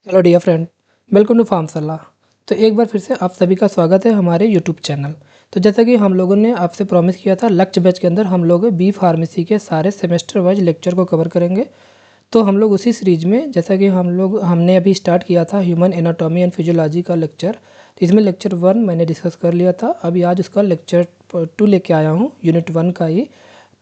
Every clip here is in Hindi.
Hello dear friend, welcome to farm सलाह। तो एक बार फिर से आप सभी का स्वागत है हमारे यूट्यूब चैनल। तो जैसा कि हम लोगों ने आपसे प्रॉमिस किया था, लक्ष्य बैच के अंदर हम लोग बी फार्मेसी के सारे सेमेस्टर वाइज लेक्चर को कवर करेंगे। तो हम लोग उसी सीरीज में, जैसा कि हमने अभी स्टार्ट किया था ह्यूमन एनाटॉमी एंड फिजियोलॉजी का लेक्चर। तो इसमें लेक्चर 1 मैंने डिस्कस कर लिया था। अभी आज उसका लेक्चर 2 लेके आया हूँ, यूनिट 1 का ही।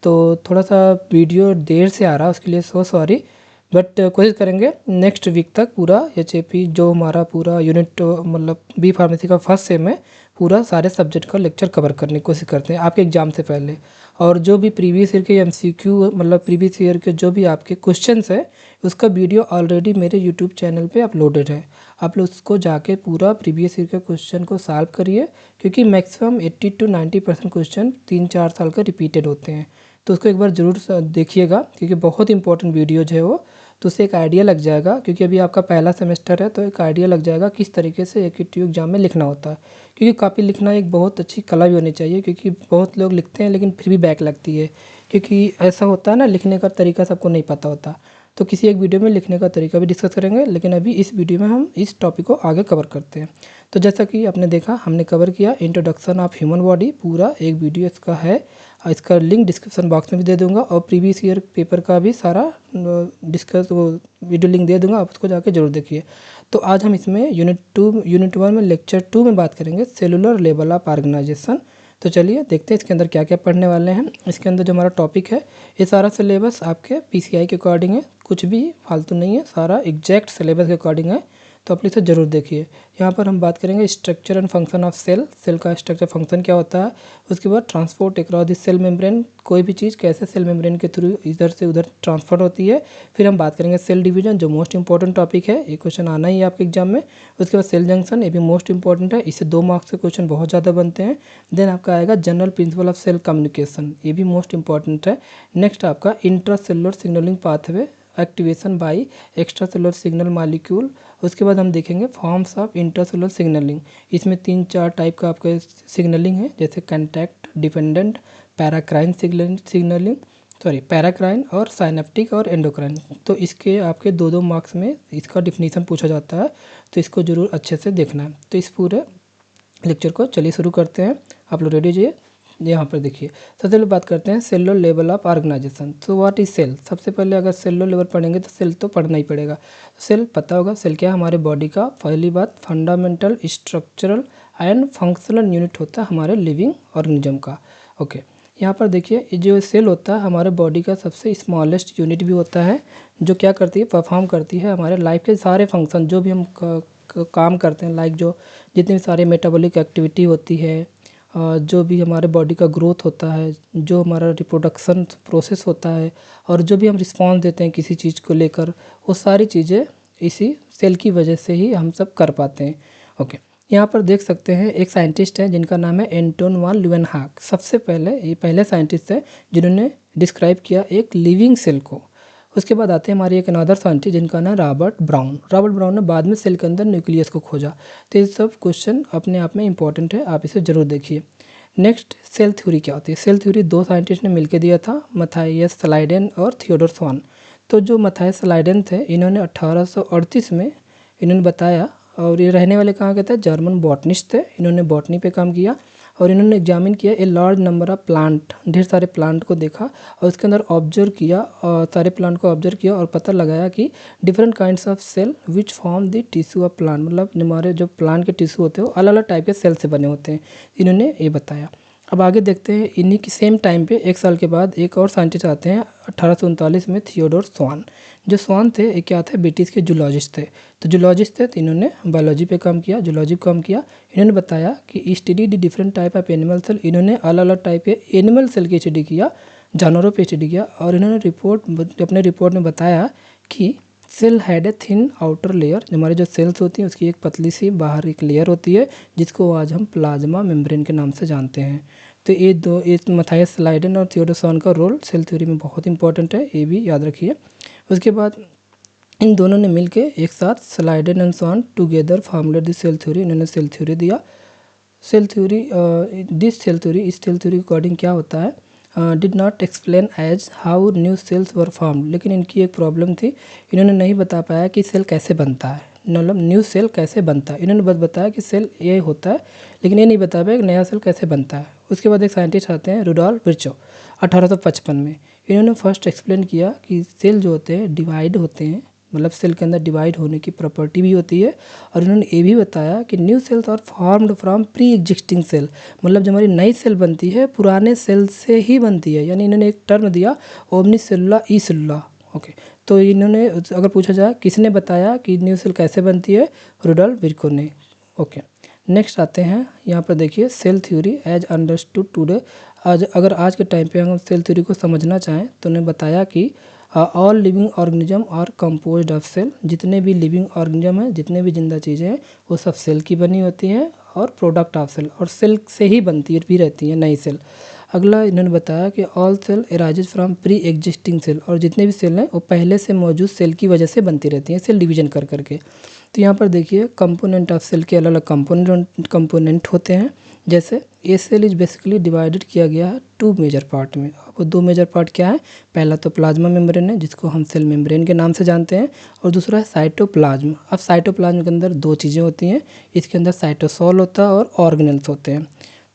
तो थोड़ा सा वीडियो देर से आ रहा है, उसके लिए सो सॉरी। बट कोशिश करेंगे नेक्स्ट वीक तक पूरा एचएपी जो हमारा पूरा यूनिट मतलब बी फार्मेसी का फर्स्ट सेम है, पूरा सारे सब्जेक्ट का लेक्चर कवर करने की कोशिश करते हैं आपके एग्ज़ाम से पहले। और जो भी प्रीवियस ईयर के एमसीक्यू मतलब प्रीवियस ईयर के जो भी आपके क्वेश्चंस है, उसका वीडियो ऑलरेडी मेरे यूट्यूब चैनल पे अपलोडेड है। आप लोग उसको जाके पूरा प्रीवियस ईयर के क्वेश्चन को सॉल्व करिए, क्योंकि मैक्सिमम 80 to 90% क्वेश्चन 3-4 साल का रिपीटेड होते हैं। तो उसको एक बार ज़रूर देखिएगा, क्योंकि बहुत इंपॉर्टेंट वीडियोज है वो। तो उससे एक आइडिया लग जाएगा, क्योंकि अभी आपका पहला सेमेस्टर है, तो एक आइडिया लग जाएगा किस तरीके से एकेटिव एग्जाम में लिखना होता है। क्योंकि कॉपी लिखना एक बहुत अच्छी कला भी होनी चाहिए, क्योंकि बहुत लोग लिखते हैं लेकिन फिर भी बैक लगती है। क्योंकि ऐसा होता है ना, लिखने का तरीका सबको नहीं पता होता। तो किसी एक वीडियो में लिखने का तरीका भी डिस्कस करेंगे, लेकिन अभी इस वीडियो में हम इस टॉपिक को आगे कवर करते हैं। तो जैसा कि आपने देखा, हमने कवर किया इंट्रोडक्शन ऑफ ह्यूमन बॉडी, पूरा एक वीडियो इसका है। इसका लिंक डिस्क्रिप्शन बॉक्स में भी दे दूंगा, और प्रीवियस ईयर पेपर का भी सारा डिस्कस वो वीडियो लिंक दे दूंगा, आप उसको जाके जरूर देखिए। तो आज हम इसमें यूनिट 1 में लेक्चर 2 में बात करेंगे सेलुलर लेवल ऑफ ऑर्गेनाइजेशन। तो चलिए देखते हैं इसके अंदर क्या क्या पढ़ने वाले हैं। इसके अंदर जो हमारा टॉपिक है, ये सारा सिलेबस आपके पीसीआई के अकॉर्डिंग है, कुछ भी फालतू नहीं है, सारा एग्जैक्ट सिलेबस के अकॉर्डिंग है। तो आप इसे ज़रूर देखिए। यहाँ पर हम बात करेंगे structure and function of cell, cell का स्ट्रक्चर फंक्शन क्या होता है। उसके बाद transport across this cell membrane, कोई भी चीज़ कैसे सेल मेम्ब्रेन के थ्रू इधर से उधर ट्रांसफर होती है। फिर हम बात करेंगे सेल डिवीजन, जो मोस्ट इंपॉर्टेंट टॉपिक है, ये क्वेश्चन आना ही है आपके एग्जाम में। उसके बाद सेल जंक्शन, ये भी मोस्ट इंपॉर्टेंट है, इससे 2 मार्क्स के क्वेश्चन बहुत ज़्यादा बनते हैं। देन आपका आएगा general principle of cell communication, ये भी मोस्ट इंपॉर्टेंट है। नेक्स्ट आपका intracellular signalling pathway, activation by extracellular signal molecule. उसके बाद हम देखेंगे फॉर्म्स ऑफ इंट्रासेलुलर सिग्नलिंग। इसमें 3-4 टाइप का आपका सिग्नलिंग है, जैसे contact dependent, paracrine signalling, paracrine और साइनेप्टिक और एंडोक्राइन। तो इसके आपके 2-2 मार्क्स में इसका डिफिनीशन पूछा जाता है, तो इसको जरूर अच्छे से देखना है। तो इस पूरे लेक्चर को चलिए शुरू करते हैं। आप लोग रेडी जाइए। यहाँ पर देखिए, सबसे पहले बात करते हैं सेलुलर लेवल ऑफ ऑर्गेनाइजेशन। तो व्हाट इज सेल। सबसे पहले अगर सेलुलर लेवल पढ़ेंगे तो सेल तो पढ़ना ही पड़ेगा। सेल पता होगा, सेल क्या है हमारे बॉडी का, पहली बात fundamental structural and functional unit होता है हमारे लिविंग ऑर्गेनिज्म का। ओके, यहाँ पर देखिए, ये जो सेल होता है हमारे बॉडी का सबसे स्मॉलेस्ट यूनिट भी होता है, जो क्या करती है, परफॉर्म करती है हमारे लाइफ के सारे फंक्शन, जो भी हम काम करते हैं, लाइक जो जितने भी सारे मेटाबॉलिक एक्टिविटी होती है, जो भी हमारे बॉडी का ग्रोथ होता है, जो हमारा रिप्रोडक्शन प्रोसेस होता है, और जो भी हम रिस्पॉन्स देते हैं किसी चीज़ को लेकर, वो सारी चीज़ें इसी सेल की वजह से ही हम सब कर पाते हैं। ओके, यहाँ पर देख सकते हैं एक साइंटिस्ट है जिनका नाम है एंटोन वान ल्यूवेनहॉक। सबसे पहले ये पहले साइंटिस्ट है जिन्होंने डिस्क्राइब किया एक लिविंग सेल को। उसके बाद आते हैं हमारी एक अनदर साइंटिस्ट जिनका नाम रॉबर्ट ब्राउन। रॉबर्ट ब्राउन ने बाद में सेल के अंदर न्यूक्लियस को खोजा। तो ये सब क्वेश्चन अपने आप में इंपॉर्टेंट है, आप इसे जरूर देखिए। नेक्स्ट, सेल थ्योरी क्या होती है। सेल थ्योरी 2 साइंटिस्ट ने मिलकर दिया था, मैथाइयस सलाइडेन और थियोडोर स्वान। तो जो मैथाइयस सलाइडेन थे, इन्होंने 1838 में इन्होंने बताया, और ये रहने वाले कहाँ के थे, जर्मन बॉटनिस्ट थे। इन्होंने बॉटनी पे काम किया, और इन्होंने एग्जामिन किया a large number of plant, ढेर सारे प्लांट को देखा, और उसके अंदर ऑब्जर्व किया, और सारे प्लांट को ऑब्जर्व किया, और पता लगाया कि different kinds of cell which form the tissue of plant, मतलब हमारे जो प्लांट के टिश्यू होते हैं वो अलग अलग टाइप के सेल से बने होते हैं, इन्होंने ये बताया। अब आगे देखते हैं, इन्हीं की सेम टाइम पे 1 साल के बाद एक और साइंटिस्ट आते हैं 1839 में, थियोडोर स्वान। जो स्वान थे ये क्या थे, ब्रिटिश के जूलॉजिस्ट थे। तो जूलॉजिस्ट थे, तो इन्होंने बायोलॉजी पे काम किया, जूलॉजी काम किया। इन्होंने बताया कि study the different type of animal cell, इन्होंने अलग अलग टाइप के एनिमल सेल की स्टडी किया, जानवरों पे स्टडी किया, और इन्होंने अपने रिपोर्ट में बताया कि cell had a thin outer layer, हमारे जो सेल्स होती हैं उसकी एक पतली सी बाहर एक लेयर होती है, जिसको आज हम प्लाज्मा मेम्ब्रेन के नाम से जानते हैं। तो ये मैथाइयस सलाइडेन और थियोडोर स्वान का रोल सेल थ्योरी में बहुत इंपॉर्टेंट है, ये भी याद रखिए। उसके बाद इन दोनों ने मिलके एक साथ Schleiden and Schwann together formulate the cell theory, इन्होंने सेल थ्योरी दिया। सेल थ्योरी इस सेल थ्योरी के अकॉर्डिंग क्या होता है, did not explain as how new cells were form. लेकिन इनकी एक प्रॉब्लम थी, इन्होंने नहीं बता पाया कि सेल कैसे बनता है। मतलब न्यू सेल कैसे बनता है। इन्होंने बस बताया कि सेल ये होता है, लेकिन ये नहीं बता पाया कि नया सेल कैसे बनता है। उसके बाद एक साइंटिस्ट आते हैं रुडोल्फ विर्चो 1855 में। इन्होंने फर्स्ट एक्सप्लेन किया कि सेल जो होते हैं डिवाइड होते हैं, मतलब सेल के अंदर डिवाइड होने की प्रॉपर्टी भी होती है। और इन्होंने ये भी बताया कि new cells are formed from pre existing cell, मतलब जो हमारी नई सेल बनती है पुराने सेल से ही बनती है। यानी इन्होंने एक टर्म दिया ओमनी सेलुला ई सेलुला। ओके, तो इन्होंने अगर पूछा जाए किसने बताया कि न्यू सेल कैसे बनती है, रुडोल्फ विर्चो ने। ओके, नेक्स्ट आते हैं यहाँ पर देखिए cell theory as understood today. अगर आज के टाइम पे हम सेल थ्योरी को समझना चाहें तो उन्होंने बताया कि all living organism are composed of cell, जितने भी लिविंग ऑर्गेनिज्म हैं, जितने भी जिंदा चीज़ें हैं वो सब सेल की बनी होती हैं और प्रोडक्ट ऑफ सेल, और सेल से ही बनती है भी रहती है नई सेल। अगला इन्होंने बताया कि all cell arises from pre existing cell, और जितने भी सेल हैं वो पहले से मौजूद सेल की वजह से बनती रहती हैं सेल डिवीजन कर करके। तो यहाँ पर देखिए कंपोनेंट ऑफ सेल के अलग अलग कंपोनेंट होते हैं। जैसे ए सेल इज बेसिकली डिवाइडेड किया गया है 2 मेजर पार्ट में। अब 2 मेजर पार्ट क्या है, पहला तो प्लाज्मा मेम्ब्रेन है जिसको हम सेल मेम्ब्रेन के नाम से जानते हैं, और दूसरा है साइटोप्लाज्म। अब साइटोप्लाज्म के अंदर 2 चीज़ें होती हैं, इसके अंदर साइटोसोल होता है और ऑर्गेनेल्स होते हैं।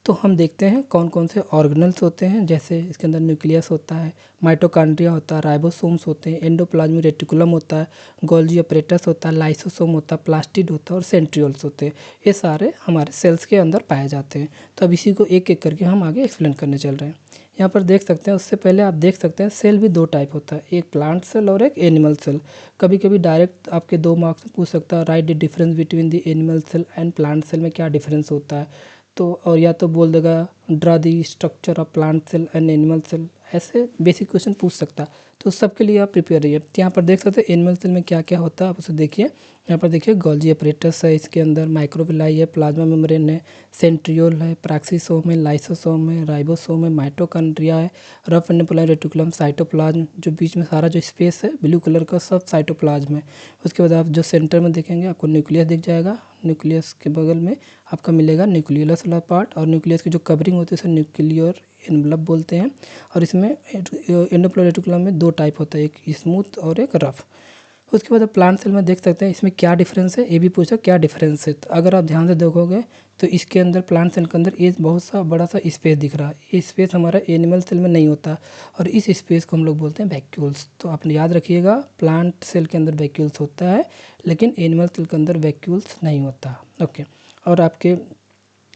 तो हम देखते हैं कौन कौन से ऑर्गेनल्स होते हैं। जैसे इसके अंदर न्यूक्लियस होता है, माइटोकॉन्ड्रिया होता है, राइबोसोम्स होते हैं, एंडोप्लाज्मिक रेटिकुलम होता है, गोल्जी अपरेटस होता है, लाइसोसोम होता है, प्लास्टिड होता है और सेंट्रियोल्स होते हैं। ये सारे हमारे सेल्स के अंदर पाए जाते हैं। तो अब इसी को एक एक करके हम आगे एक्सप्लेन करने चल रहे हैं। यहाँ पर देख सकते हैं, उससे पहले आप देख सकते हैं सेल भी 2 टाइप होता है, एक प्लांट सेल और एक एनिमल सेल। कभी कभी डायरेक्ट आपके 2 मार्क्स में पूछ सकता है, write the difference between the animal cell and plant cell में क्या डिफरेंस होता है। तो और या तो बोल देगा draw the structure of plant cell and animal cell, ऐसे बेसिक क्वेश्चन पूछ सकता है। तो सबके लिए आप प्रिपेयर रहिए। तो यहाँ पर देख सकते हैं एनिमल सेल में क्या क्या होता है, आप उसे देखिए। यहाँ पर देखिए गोल्जी अपरेटस है, इसके अंदर माइक्रोविलाई है, प्लाज्मा मेम्ब्रेन है, सेंट्रियोल है, प्रैक्सिसोम है, लाइसोसोम है, राइबोसोम है, माइटोकॉन्ड्रिया है, रफ एंडोप्लाज्म रेटिकुलम, साइटोप्लाज्म, जो बीच में सारा जो स्पेस है ब्लू कलर का सब साइटोप्लाज्म है। उसके बाद आप जो सेंटर में देखेंगे आपको न्यूक्लियस दिख जाएगा, न्यूक्लियस के बगल में आपका मिलेगा न्यूक्लियस वाला पार्ट, और न्यूक्लियस की जो कवरिंग होती है उसे न्यूक्लियर एनवलप बोलते हैं। और इसमें एंडोप्लाज्मिक रेटिकुलम में 2 टाइप होता है, एक स्मूथ और एक रफ। उसके बाद प्लांट सेल में देख सकते हैं इसमें क्या डिफरेंस है, ये भी पूछा क्या डिफरेंस है। तो अगर आप ध्यान से देखोगे तो इसके अंदर प्लांट सेल के अंदर ये बहुत सा बड़ा सा स्पेस दिख रहा है, ये स्पेस हमारा एनिमल सेल में नहीं होता, और इस स्पेस को हम लोग बोलते हैं वैक्यूल्स। तो आप याद रखिएगा प्लांट सेल के अंदर वैक्यूल्स होता है, लेकिन एनिमल सेल के अंदर वैक्यूल्स नहीं होता। ओके, और आपके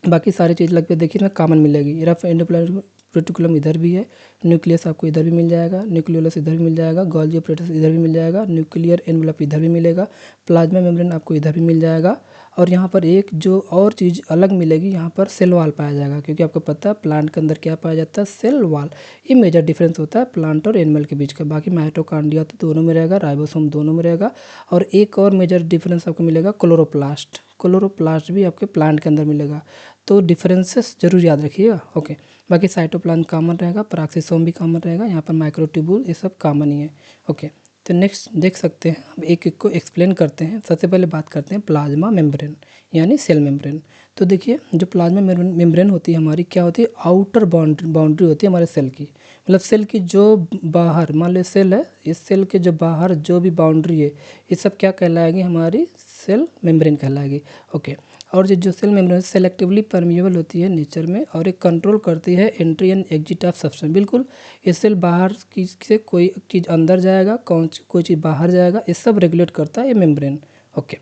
बाकी सारी चीज़ लग पे देखिए ना कॉमन मिलेगी। रफ एंडोप्लाज्मिक रेटिकुलम इधर भी है, न्यूक्लियस आपको इधर भी मिल जाएगा, न्यूक्लियोलस इधर भी मिल जाएगा, गोल्जी अपरेटस इधर भी मिल जाएगा, न्यूक्लियर एनवलप इधर भी मिलेगा, प्लाज्मा मेम्ब्रेन आपको इधर भी मिल जाएगा। और यहाँ पर एक जो और चीज़ अलग मिलेगी, यहाँ पर सेल वाल पाया जाएगा, क्योंकि आपको पता है प्लांट के अंदर क्या पाया जाता है, सेल वाल। ये मेजर डिफरेंस होता है प्लांट और एनिमल के बीच का। बाकी माइटोकॉन्ड्रिया तो दोनों में रहेगा, राइबोसोम दोनों में रहेगा। और एक और मेजर डिफरेंस आपको मिलेगा क्लोरोप्लास्ट, क्लोरोप्लास्ट भी आपके प्लांट के अंदर मिलेगा। तो डिफरेंसेस जरूर याद रखिएगा। ओके, बाकी साइटोप्लाज्म कॉमन रहेगा, प्रैक्सिसोम भी कॉमन रहेगा, यहाँ पर माइक्रोट्यूबुल ये सब कॉमन ही है। ओके, तो नेक्स्ट देख सकते हैं हम एक एक को एक्सप्लेन करते हैं। सबसे पहले बात करते हैं प्लाज्मा मेम्ब्रेन यानी सेल मेम्ब्रेन। तो देखिए जो प्लाज्मा मेम्ब्रेन होती है हमारी क्या होती है, आउटर बाउंड्री होती है हमारे सेल की, मतलब सेल की जो बाहर, मान लो सेल है, इस सेल के जो बाहर जो भी बाउंड्री है ये सब क्या कहलाएगी, हमारी सेल मेम्ब्रेन कहलाएगी। ओके, और जो सेल मेम्ब्रेन सेलेक्टिवली परमिएबल होती है नेचर में, और एक कंट्रोल करती है entry and exit of substance. बिल्कुल ये सेल बाहर की से कोई चीज़ अंदर जाएगा, कोई चीज़ बाहर जाएगा, ये सब रेगुलेट करता है ये membrane. Okay,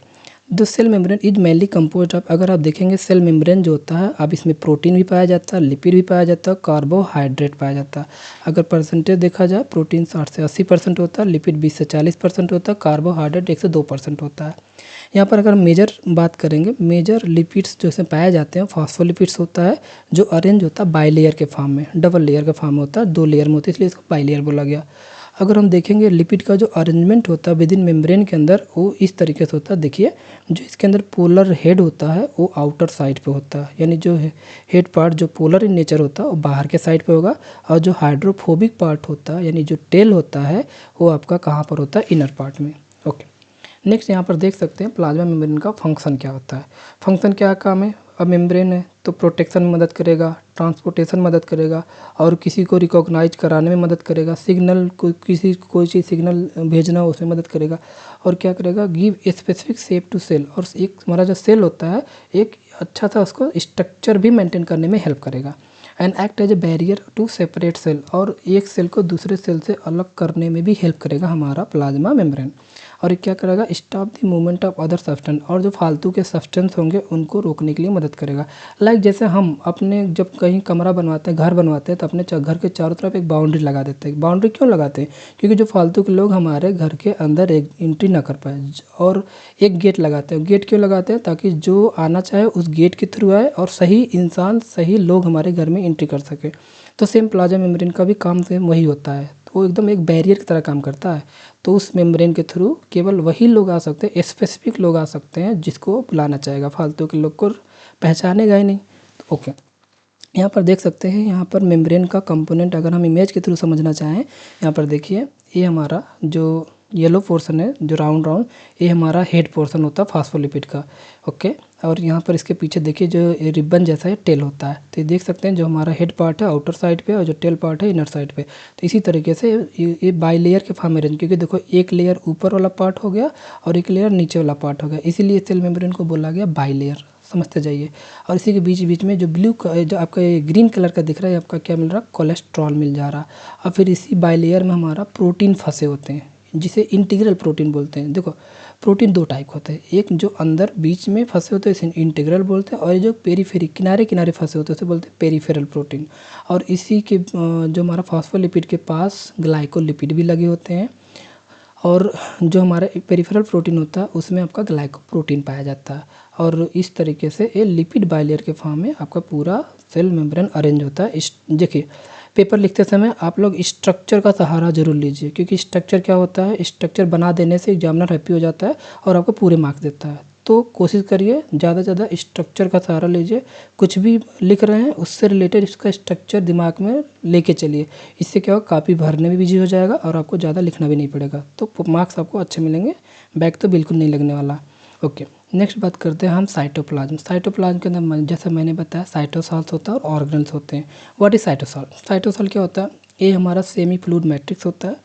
the cell membrane is mainly composed of, अगर आप देखेंगे सेल मेम्ब्रेन जो होता है, अब इसमें प्रोटीन भी पाया जाता है, लिपिड भी पाया जाता है, कार्बोहाइड्रेट पाया जाता है। अगर परसेंटेज देखा जाए प्रोटीन 60 से 80% होता है, लिपिड 20 से 40% होता है, कार्बोहाइड्रेट 1 से 2% होता है। यहाँ पर अगर मेजर बात करेंगे, मेजर लिपिड्स जो इसमें पाए जाते हैं, फॉस्फोलिपिड्स होता है जो अरेंज होता है बाइलेयर के फॉर्म में, डबल लेयर का फॉर्म होता है, 2 लेयर में होती है, इसलिए इसको बाइलेयर बोला गया। अगर हम देखेंगे लिपिड का जो अरेंजमेंट होता है विद इन मेम्ब्रेन के अंदर, वो इस तरीके से होता है। देखिए जो इसके अंदर पोलर हेड होता है वो आउटर साइड पे होता है, यानी जो हेड पार्ट जो पोलर इन नेचर होता है वो बाहर के साइड पे होगा, और जो हाइड्रोफोबिक पार्ट होता है यानी जो टेल होता है वो आपका कहाँ पर होता है, इनर पार्ट में। ओके, नेक्स्ट यहाँ पर देख सकते हैं प्लाज्मा मेम्ब्रेन का फंक्शन क्या होता है। फंक्शन क्या काम है, अब मेम्ब्रेन है तो प्रोटेक्शन में मदद करेगा, ट्रांसपोर्टेशन मदद करेगा और किसी को रिकॉग्नाइज कराने में मदद करेगा, सिग्नल को किसी कोई चीज़ सिग्नल भेजना हो उसमें मदद करेगा। और क्या करेगा, give specific shape to cell, और एक हमारा जो सेल होता है एक अच्छा सा उसको स्ट्रक्चर भी मेंटेन करने में हेल्प करेगा। And act as a barrier to separate cell, और एक सेल को दूसरे सेल से अलग करने में भी हेल्प करेगा हमारा प्लाज्मा मेम्ब्रेन। और ये क्या करेगा, stop the movement of other substance, और जो फालतू के सब्सटेंस होंगे उनको रोकने के लिए मदद करेगा। लाइक जैसे हम अपने जब कहीं कमरा बनवाते हैं, घर बनवाते हैं, तो अपने घर के चारों तरफ एक बाउंड्री लगा देते हैं। बाउंड्री क्यों लगाते हैं, क्योंकि जो फालतू के लोग हमारे घर के अंदर एक एंट्री ना कर पाए। और एक गेट लगाते हैं। गेट क्यों लगाते हैं, ताकि जो आना चाहे उस गेट के थ्रू आए और सही इंसान सही लोग हमारे घर में एंट्री कर सके। तो सेम प्लाज्मा मेम्ब्रेन का भी काम सेम वही होता है, वो एकदम एक बैरियर की तरह काम करता है। तो उस मेम्ब्रेन के थ्रू केवल वही लोग आ सकते हैं, स्पेसिफिक लोग आ सकते हैं जिसको बुलाना चाहेगा, फालतू के लोग को पहचानेगा ही नहीं। तो ओके, यहाँ पर देख सकते हैं, यहाँ पर मेम्ब्रेन का कंपोनेंट अगर हम इमेज के थ्रू समझना चाहें, यहाँ पर देखिए ये हमारा जो येलो पोर्शन है जो राउंड राउंड, ये हमारा हेड पोर्शन होता है फास्फोलिपिड का। ओके, और यहाँ पर इसके पीछे देखिए जो रिबन जैसा है टेल होता है। तो ये देख सकते हैं जो हमारा हेड पार्ट है आउटर साइड पे और जो टेल पार्ट है इनर साइड पे। तो इसी तरीके से ये बाई लेयर के फॉर्म में रहेंगे, क्योंकि देखो एक लेयर ऊपर वाला पार्ट हो गया और एक लेयर नीचे वाला पार्ट हो गया, इसीलिए सेल मेम्ब्रेन को बोला गया बाई लेयर, समझते जाइए। और इसी के बीच बीच में जो ब्लू जो आपका ये ग्रीन कलर का दिख रहा है, आपका क्या मिल रहा है, कोलेस्ट्रॉल मिल जा रहा। और फिर इसी बाई लेयर में हमारा प्रोटीन फंसे होते हैं जिसे इंटीग्रल प्रोटीन बोलते हैं। देखो प्रोटीन दो टाइप होते हैं, एक जो अंदर बीच में फंसे होते हैं इसे इंटीग्रल बोलते हैं, और जो पेरीफेरी किनारे किनारे फंसे होते हैं उसे बोलते हैं पेरीफेरल प्रोटीन। और इसी के जो हमारा फॉस्फोलिपिड के पास ग्लाइकोलिपिड भी लगे होते हैं, और जो हमारा पेरिफेरल प्रोटीन होता है उसमें आपका ग्लाइकोप्रोटीन पाया जाता है। और इस तरीके से ये लिपिड बाइलेयर के फॉर्म में आपका पूरा सेल मेम्ब्रेन अरेंज होता है। देखिए पेपर लिखते समय आप लोग स्ट्रक्चर का सहारा जरूर लीजिए, क्योंकि स्ट्रक्चर क्या होता है, स्ट्रक्चर बना देने से एग्जामिनर हैप्पी हो जाता है और आपको पूरे मार्क्स देता है। तो कोशिश करिए ज़्यादा से ज़्यादा स्ट्रक्चर का सहारा लीजिए, कुछ भी लिख रहे हैं उससे रिलेटेड इसका स्ट्रक्चर दिमाग में लेके चलिए। इससे क्या होगा, कापी भरने में भी ईजी हो जाएगा और आपको ज़्यादा लिखना भी नहीं पड़ेगा, तो मार्क्स आपको अच्छे मिलेंगे, बैक तो बिल्कुल नहीं लगने वाला। ओके, नेक्स्ट बात करते हैं हम साइटोप्लाज्म। साइटोप्लाज्म के अंदर जैसा मैंने बताया साइटोसॉल्स होता है और ऑर्गेनल्स होते हैं। What is cytosol? साइटोसॉल क्या होता है, ये हमारा सेमी फ्लूइड मैट्रिक्स होता है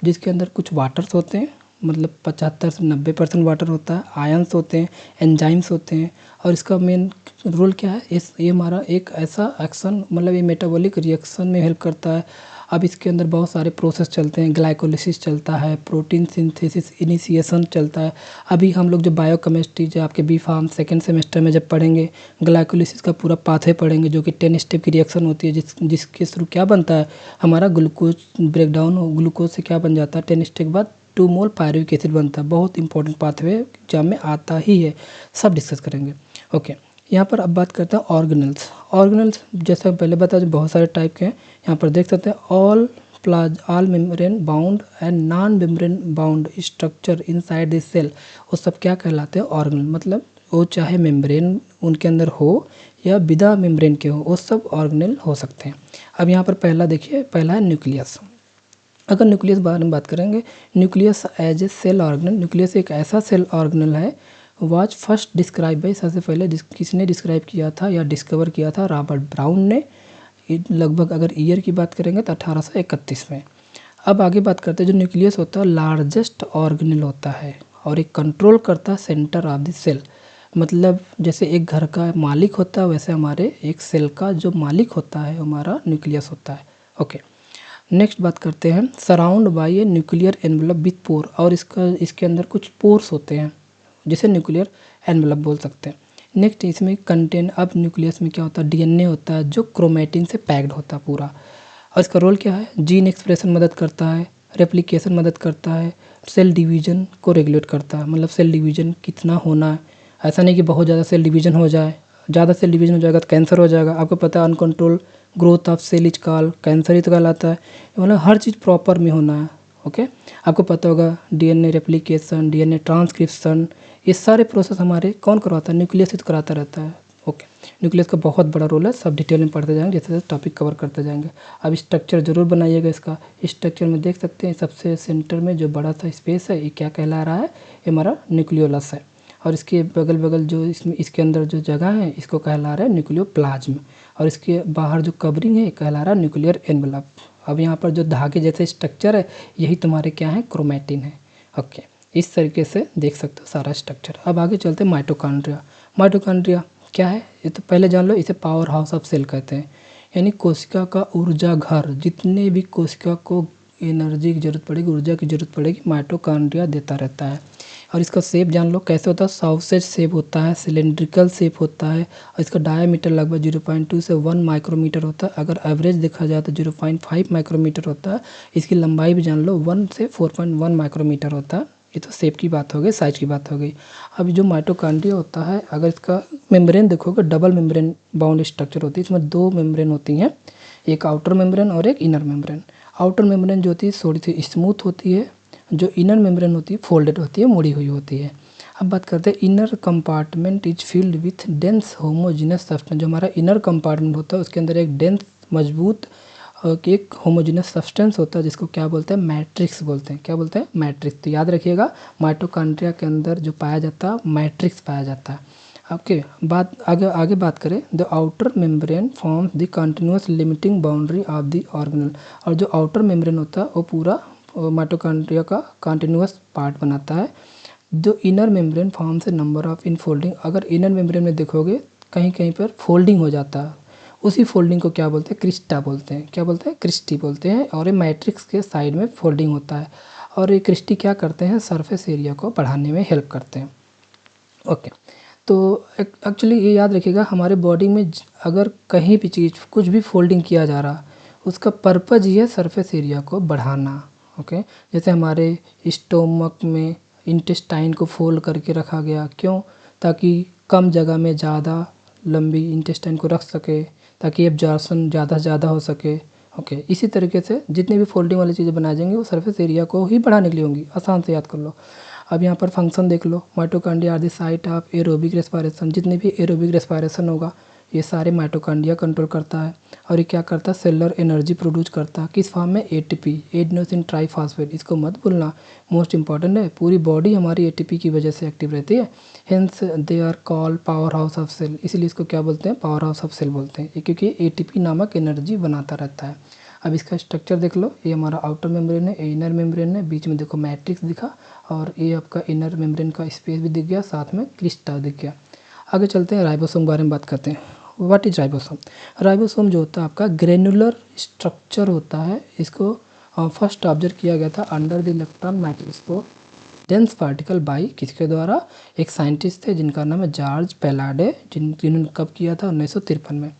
जिसके अंदर कुछ वाटर्स होते हैं, मतलब 75 से 90% वाटर होता है, आयंस होते हैं, एंजाइम्स होते हैं। और इसका मेन रोल क्या है, ये हमारा एक ऐसा एक्शन, मतलब ये मेटाबॉलिक रिएक्शन में हेल्प करता है। अब इसके अंदर बहुत सारे प्रोसेस चलते हैं, ग्लाइकोलिसिस चलता है, प्रोटीन सिंथेसिस इनिशिएशन चलता है। अभी हम लोग जो बायोकेमिस्ट्री जो आपके बी फार्म सेकेंड सेमेस्टर में जब पढ़ेंगे, ग्लाइकोलिसिस का पूरा पाथवे पढ़ेंगे, जो कि 10 स्टेप की रिएक्शन होती है, जिसके थ्रू क्या बनता है, हमारा ग्लूकोज ब्रेकडाउन हो, ग्लूकोज से क्या बन जाता है, 10 स्टेप के बाद 2 मोल पायरुविक एसिड बनता है। बहुत इंपॉर्टेंट पाथवे एग्जाम में आता ही है, सब डिस्कस करेंगे। ओके, यहाँ पर अब बात करते हैं ऑर्गेनल्स। ऑर्गेनल्स जैसा पहले बताया जो बहुत सारे टाइप के हैं, यहाँ पर देख सकते हैं all membrane bound and non membrane bound structure inside this cell, वो सब क्या कहलाते हैं, ऑर्गेनल। मतलब वो चाहे मेम्ब्रेन उनके अंदर हो या बिना मेम्ब्रेन के हो, वो सब ऑर्गेनल हो सकते हैं। अब यहाँ पर पहला देखिए, पहला है न्यूक्लियस। अगर न्यूक्लियस बारे में बात करेंगे, nucleus as a cell organelle, nucleus एक ऐसा सेल ऑर्गेनल है वाज फर्स्ट डिस्क्राइब बाई, सबसे पहले किसने डिस्क्राइब किया था या डिस्कवर किया था, रॉबर्ट ब्राउन ने। लगभग अगर ईयर की बात करेंगे तो 1831 में। अब आगे बात करते हैं, जो न्यूक्लियस होता है लार्जेस्ट ऑर्गेनल होता है और एक कंट्रोल करता है सेंटर ऑफ द सेल। मतलब जैसे एक घर का मालिक होता है, वैसे हमारे एक सेल का जो मालिक होता है हमारा न्यूक्लियस होता है। ओके, नेक्स्ट बात करते हैं, surround by a nuclear envelope with pore, और इसके अंदर कुछ पोर्स होते हैं जिसे न्यूक्लियर एनवेलप बोल सकते हैं। नेक्स्ट इसमें कंटेन, अब न्यूक्लियस में क्या होता है, डीएनए होता है जो क्रोमेटिन से पैक्ड होता है पूरा। और इसका रोल क्या है, जीन एक्सप्रेशन मदद करता है, रेप्लिकेशन मदद करता है, सेल डिवीजन को रेगुलेट करता है। मतलब सेल डिवीजन कितना होना है, ऐसा नहीं कि बहुत ज़्यादा सेल डिवीजन हो जाए, ज़्यादा सेल डिवीजन हो जाएगा तो कैंसर हो जाएगा। आपको पता है uncontrol growth of cell is called cancer ही तो कहलाता है। मतलब हर चीज़ प्रॉपर में होना है। ओके, आपको पता होगा डीएनए रेप्लिकेशन, डीएनए ट्रांसक्रिप्शन, ये सारे प्रोसेस हमारे कौन करवाता है, न्यूक्लियस ही तो कराता रहता है। ओके, न्यूक्लियस का बहुत बड़ा रोल है, सब डिटेल में पढ़ते जाएंगे, जैसे जैसे टॉपिक कवर करते जाएंगे। अब स्ट्रक्चर जरूर बनाइएगा इसका। स्ट्रक्चर में देख सकते हैं सबसे सेंटर में जो बड़ा सा स्पेस है, ये क्या कहला रहा है, ये हमारा न्यूक्लियोलस है। और इसके बगल बगल जो इसमें इसके अंदर जो जगह है इसको कहला रहा है न्यूक्लियोप्लाज्म, और इसके बाहर जो कवरिंग है कहला रहा है न्यूक्लियर एनवलप। अब यहाँ पर जो धागे जैसे स्ट्रक्चर है यही तुम्हारे क्या है, क्रोमैटिन है। ओके, इस तरीके से देख सकते हो सारा स्ट्रक्चर। अब आगे चलते हैं माइटोकॉन्ड्रिया। माइटोकॉन्ड्रिया क्या है ये तो पहले जान लो, इसे पावर हाउस ऑफ सेल कहते हैं, यानी कोशिका का ऊर्जा घर। जितने भी कोशिका को एनर्जी की ज़रूरत पड़ेगी, ऊर्जा की ज़रूरत पड़ेगी, माइटोकॉन्ड्रिया देता रहता है। और इसका शेप जान लो कैसे होता है, सॉसेज शेप होता है, सिलेंड्रिकल शेप होता है, और इसका डायमीटर लगभग 0.2 से 1 माइक्रोमीटर होता है। अगर एवरेज देखा जाए तो 0.5 माइक्रोमीटर होता है। इसकी लंबाई भी जान लो 1 से 4.1 माइक्रोमीटर होता है। ये तो शेप की बात हो गई, साइज की बात हो गई। अब जो माइटोकॉन्ड्रिया होता है, अगर इसका मेम्ब्रेन देखोगे डबल मेम्ब्रेन बाउंड स्ट्रक्चर होती है। इसमें 2 मेम्ब्रेन होती हैं, एक आउटर मेम्ब्रेन और एक इनर मेम्ब्रेन। आउटर मेम्ब्रेन जो होती है थोड़ी सी स्मूथ होती है, जो इनर मेम्ब्रेन होती है फोल्डेड होती है, मुड़ी हुई होती है। अब बात करते हैं inner compartment is filled with dense homogeneous substance. जो हमारा इनर कंपार्टमेंट होता है उसके अंदर एक डेंस मजबूत एक होमोजेनस सब्सटेंस होता है जिसको क्या बोलते हैं, मैट्रिक्स बोलते हैं। क्या बोलते हैं, मैट्रिक्स। तो याद रखिएगा माइटोकॉन्ड्रिया के अंदर जो पाया जाता है मैट्रिक्स पाया जाता है। ओके, बात आगे बात करें, the outer membrane forms the continuous limiting boundary of the organelle. और जो आउटर मेम्ब्रेन होता है वो पूरा माइटोकॉन्ड्रिया का कंटिन्यूअस पार्ट बनाता है। जो inner membrane forms a number of infolding. अगर इनर मेम्ब्रेन में देखोगे कहीं कहीं पर फोल्डिंग हो जाता है, उसी फोल्डिंग को क्या बोलते हैं, क्रिस्टा बोलते हैं। क्या बोलते हैं, क्रिस्टी बोलते हैं। और ये मैट्रिक्स के साइड में फोल्डिंग होता है, और ये क्रिस्टी क्या करते हैं, सरफेस एरिया को बढ़ाने में हेल्प करते हैं। ओके, तो एक्चुअली ये याद रखिएगा हमारे बॉडी में अगर कहीं भी चीज़ कुछ भी फोल्डिंग किया जा रहा उसका पर्पज़ ये है सरफेस एरिया को बढ़ाना। ओके, जैसे हमारे स्टोमक में इंटेस्टाइन को फोल्ड करके रखा गया, क्यों, ताकि कम जगह में ज़्यादा लंबी इंटेस्टाइन को रख सके, ताकि एब्जॉर्प्शन ज़्यादा से ज़्यादा हो सके। ओके, इसी तरीके से जितनी भी फोल्डिंग वाली चीज़ें बनाई जाएंगी वो सरफेस एरिया को ही बढ़ाने के लिए होंगी। आसान से याद कर लो। अब यहाँ पर फंक्शन देख लो, mitochondria are the site of aerobic respiration. जितने भी एरोबिक रेस्पिरेशन होगा ये सारे माइटोकॉन्ड्रिया कंट्रोल करता है। और ये क्या करता है, सेलुलर एनर्जी प्रोड्यूस करता है, किस फॉर्म में, एटीपी, एडेनोसिन ट्राइफॉस्फेट। इसको मत भूलना, मोस्ट इंपॉर्टेंट है। पूरी बॉडी हमारी एटीपी की वजह से एक्टिव रहती है, hence they are called power house of cell. इसीलिए इसको क्या बोलते हैं, पावर हाउस ऑफ सेल बोलते हैं, क्योंकि एटीपी नामक एनर्जी बनाता रहता है। अब इसका स्ट्रक्चर देख लो, ये हमारा आउटर मेम्ब्रेन है, ये इनर मेम्ब्रेन है, बीच में देखो मैट्रिक्स दिखा, और ये आपका इनर मेम्ब्रेन का स्पेस भी दिख गया, साथ में क्रिस्टा दिख गया। आगे चलते हैं, राइबोसोम के बारे में बात करते हैं। What is ribosome. राइबोसोम जो होता है आपका ग्रेनुलर स्ट्रक्चर होता है। इसको फर्स्ट ऑब्जर्व किया गया था under the electron microscope dense particle by किसके द्वारा, एक साइंटिस्ट थे जिनका नाम है जॉर्ज पैलाडे, जिन्होंने कब किया था, 1953 में।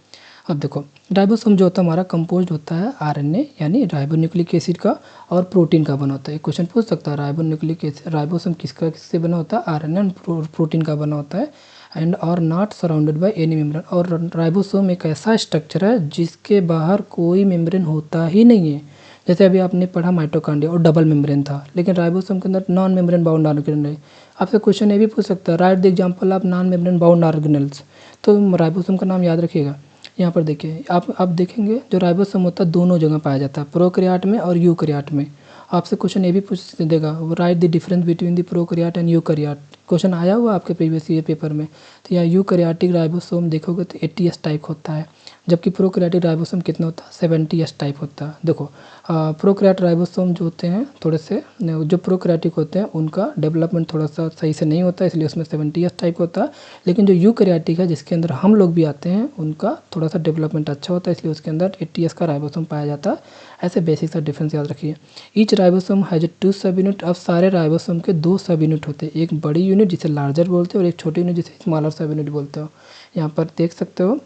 अब देखो राइबोसोम जो होता है हमारा कंपोज होता है आरएनए यानी राइबोन्यूक्लिक एसिड का और प्रोटीन का बना होता है। एक क्वेश्चन पूछ सकता है राइबोन्यूक्लिक एसिड, राइबोसोम किससे बना होता है, आरएनए प्रोटीन का बना होता है। एंड और not surrounded by any membrane. और राइबोसोम एक ऐसा स्ट्रक्चर है जिसके बाहर कोई मेम्ब्रेन होता ही नहीं है। जैसे अभी आपने पढ़ा माइटोकॉन्ड्रिया और डबल मेम्ब्रेन था, लेकिन राइबोसोम के अंदर नॉन मेम्ब्रेन बाउंड ऑर्गेनल है। आपसे क्वेश्चन ये भी पूछ सकता है, write the example of non membrane bound organelles. तो राइबोसोम का नाम याद रखिएगा। यहाँ पर देखिए आप देखेंगे जो राइबोसोम होता है दोनों जगह पाया जाता है, प्रोकैरियोट में और यूकैरियोट में। आपसे क्वेश्चन ये भी पूछ देगा, right the difference between the prokaryote and eukaryote. Question आया हुआ आपके प्रीवियस ईयर पेपर में। तो यहाँ यूकैरियोटिक राइबोसोम देखोगे तो 80S टाइप होता है, जबकि प्रोकैरियोटिक राइबोसोम कितना होता है, 70S टाइप होता है। देखो प्रोकैरियोटिक राइबोसोम जो होते हैं थोड़े से, जो प्रोकैरियोटिक होते हैं उनका डेवलपमेंट थोड़ा सा सही से नहीं होता है, इसलिए उसमें 70S टाइप होता है। लेकिन जो यूकैरियोटिक है जिसके अंदर हम लोग भी आते हैं उनका थोड़ा सा डेवलपमेंट अच्छा होता है, इसलिए उसके अंदर 80S का राइबोसोम पाया जाता है। ऐसे बेसिक सा डिफरेंस याद रखिए। ईच राइबोसोम हैज 2 सब यूनिट। अब सारे राइबोसोम के 2 सब यूनिट होते हैं, एक बड़ी यूनिट जिसे लार्जर बोलते हैं और एक छोटी यूनिट जिसे स्मॉलर सब यूनिट बोलते हो। यहाँ पर देख सकते हो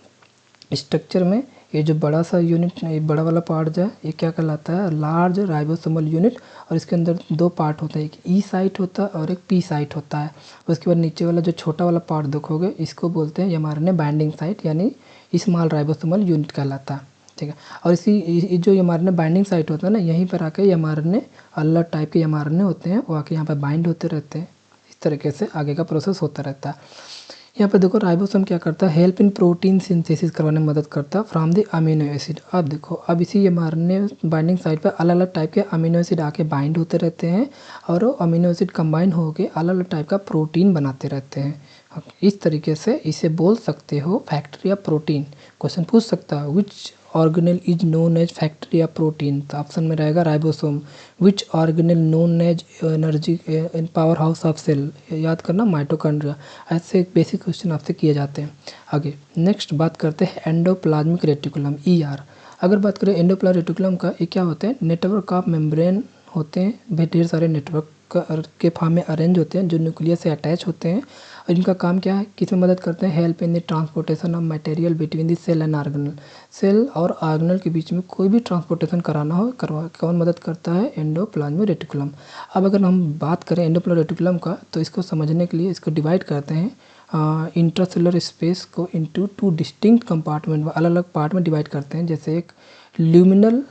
स्ट्रक्चर में ये जो बड़ा सा यूनिट, ये बड़ा वाला पार्ट जो है ये क्या कहलाता है, लार्ज राइबोसोमल यूनिट। और इसके अंदर 2 पार्ट होते हैं, एक ई साइट होता है और एक पी साइट होता है। उसके बाद नीचे वाला जो छोटा वाला पार्ट देखोगे इसको बोलते हैं एमआरएनए बाइंडिंग साइट, यानी स्मॉल राइबोसोमल यूनिट कहलाता है। ठीक है, और इसी जो एमआरएनए बाइंडिंग साइट होता है ना, यहीं पर आके एमआरएनए अलग टाइप के एमआरएनए होते हैं, वो आके यहाँ पर बाइंड होते रहते हैं। इस तरीके से आगे का प्रोसेस होता रहता है। यहाँ पर देखो राइबोसोम क्या करता है, हेल्प इन प्रोटीन सिंथेसिस करवाने में मदद करता है फ्रॉम द अमीनो एसिड। अब देखो अब इसी एमआरएनए बाइंडिंग साइट पर अलग अलग टाइप के अमीनो एसिड आके बाइंड होते रहते हैं और वो अमीनो एसिड कंबाइन होकर अलग अलग टाइप का प्रोटीन बनाते रहते हैं। इस तरीके से इसे बोल सकते हो फैक्ट्री ऑफ प्रोटीन। क्वेश्चन पूछ सकता है which organelle is known as factory of protein, तो ऑप्शन में रहेगा ribosome. Which organelle known as energy in power house of cell, याद करना माइटोकॉन्ड्रिया। ऐसे बेसिक क्वेश्चन आपसे किए जाते हैं। आगे नेक्स्ट बात करते हैं एंडोप्लाज्मिक रेटिकुलम ईआर। अगर बात करें एंडोप्लाज्मिक रेटिकुलम का, ये क्या होते हैं, नेटवर्क ऑफ मेम्ब्रेन होते हैं, ढेर सारे नेटवर्क के फॉर्म में अरेंज होते हैं जो न्यूक्लियस से अटैच होते हैं। और इनका काम क्या है, किस में मदद करते हैं, help in the transportation of material between the cell and organelle. Cell और ऑर्गेनल के बीच में कोई भी ट्रांसपोर्टेशन कराना हो कौन मदद करता है, एंडोप्लाज्मिक रेटिकुलम। अब अगर हम बात करें एंडोप्लाज्मिक रेटिकुलम का, तो इसको समझने के लिए इसको डिवाइड करते हैं इंट्रासेलुलर स्पेस को इनटू टू डिस्टिंक्ट कंपार्टमेंट, अलग अलग पार्ट में डिवाइड करते हैं। जैसे एक ल्यूमिनल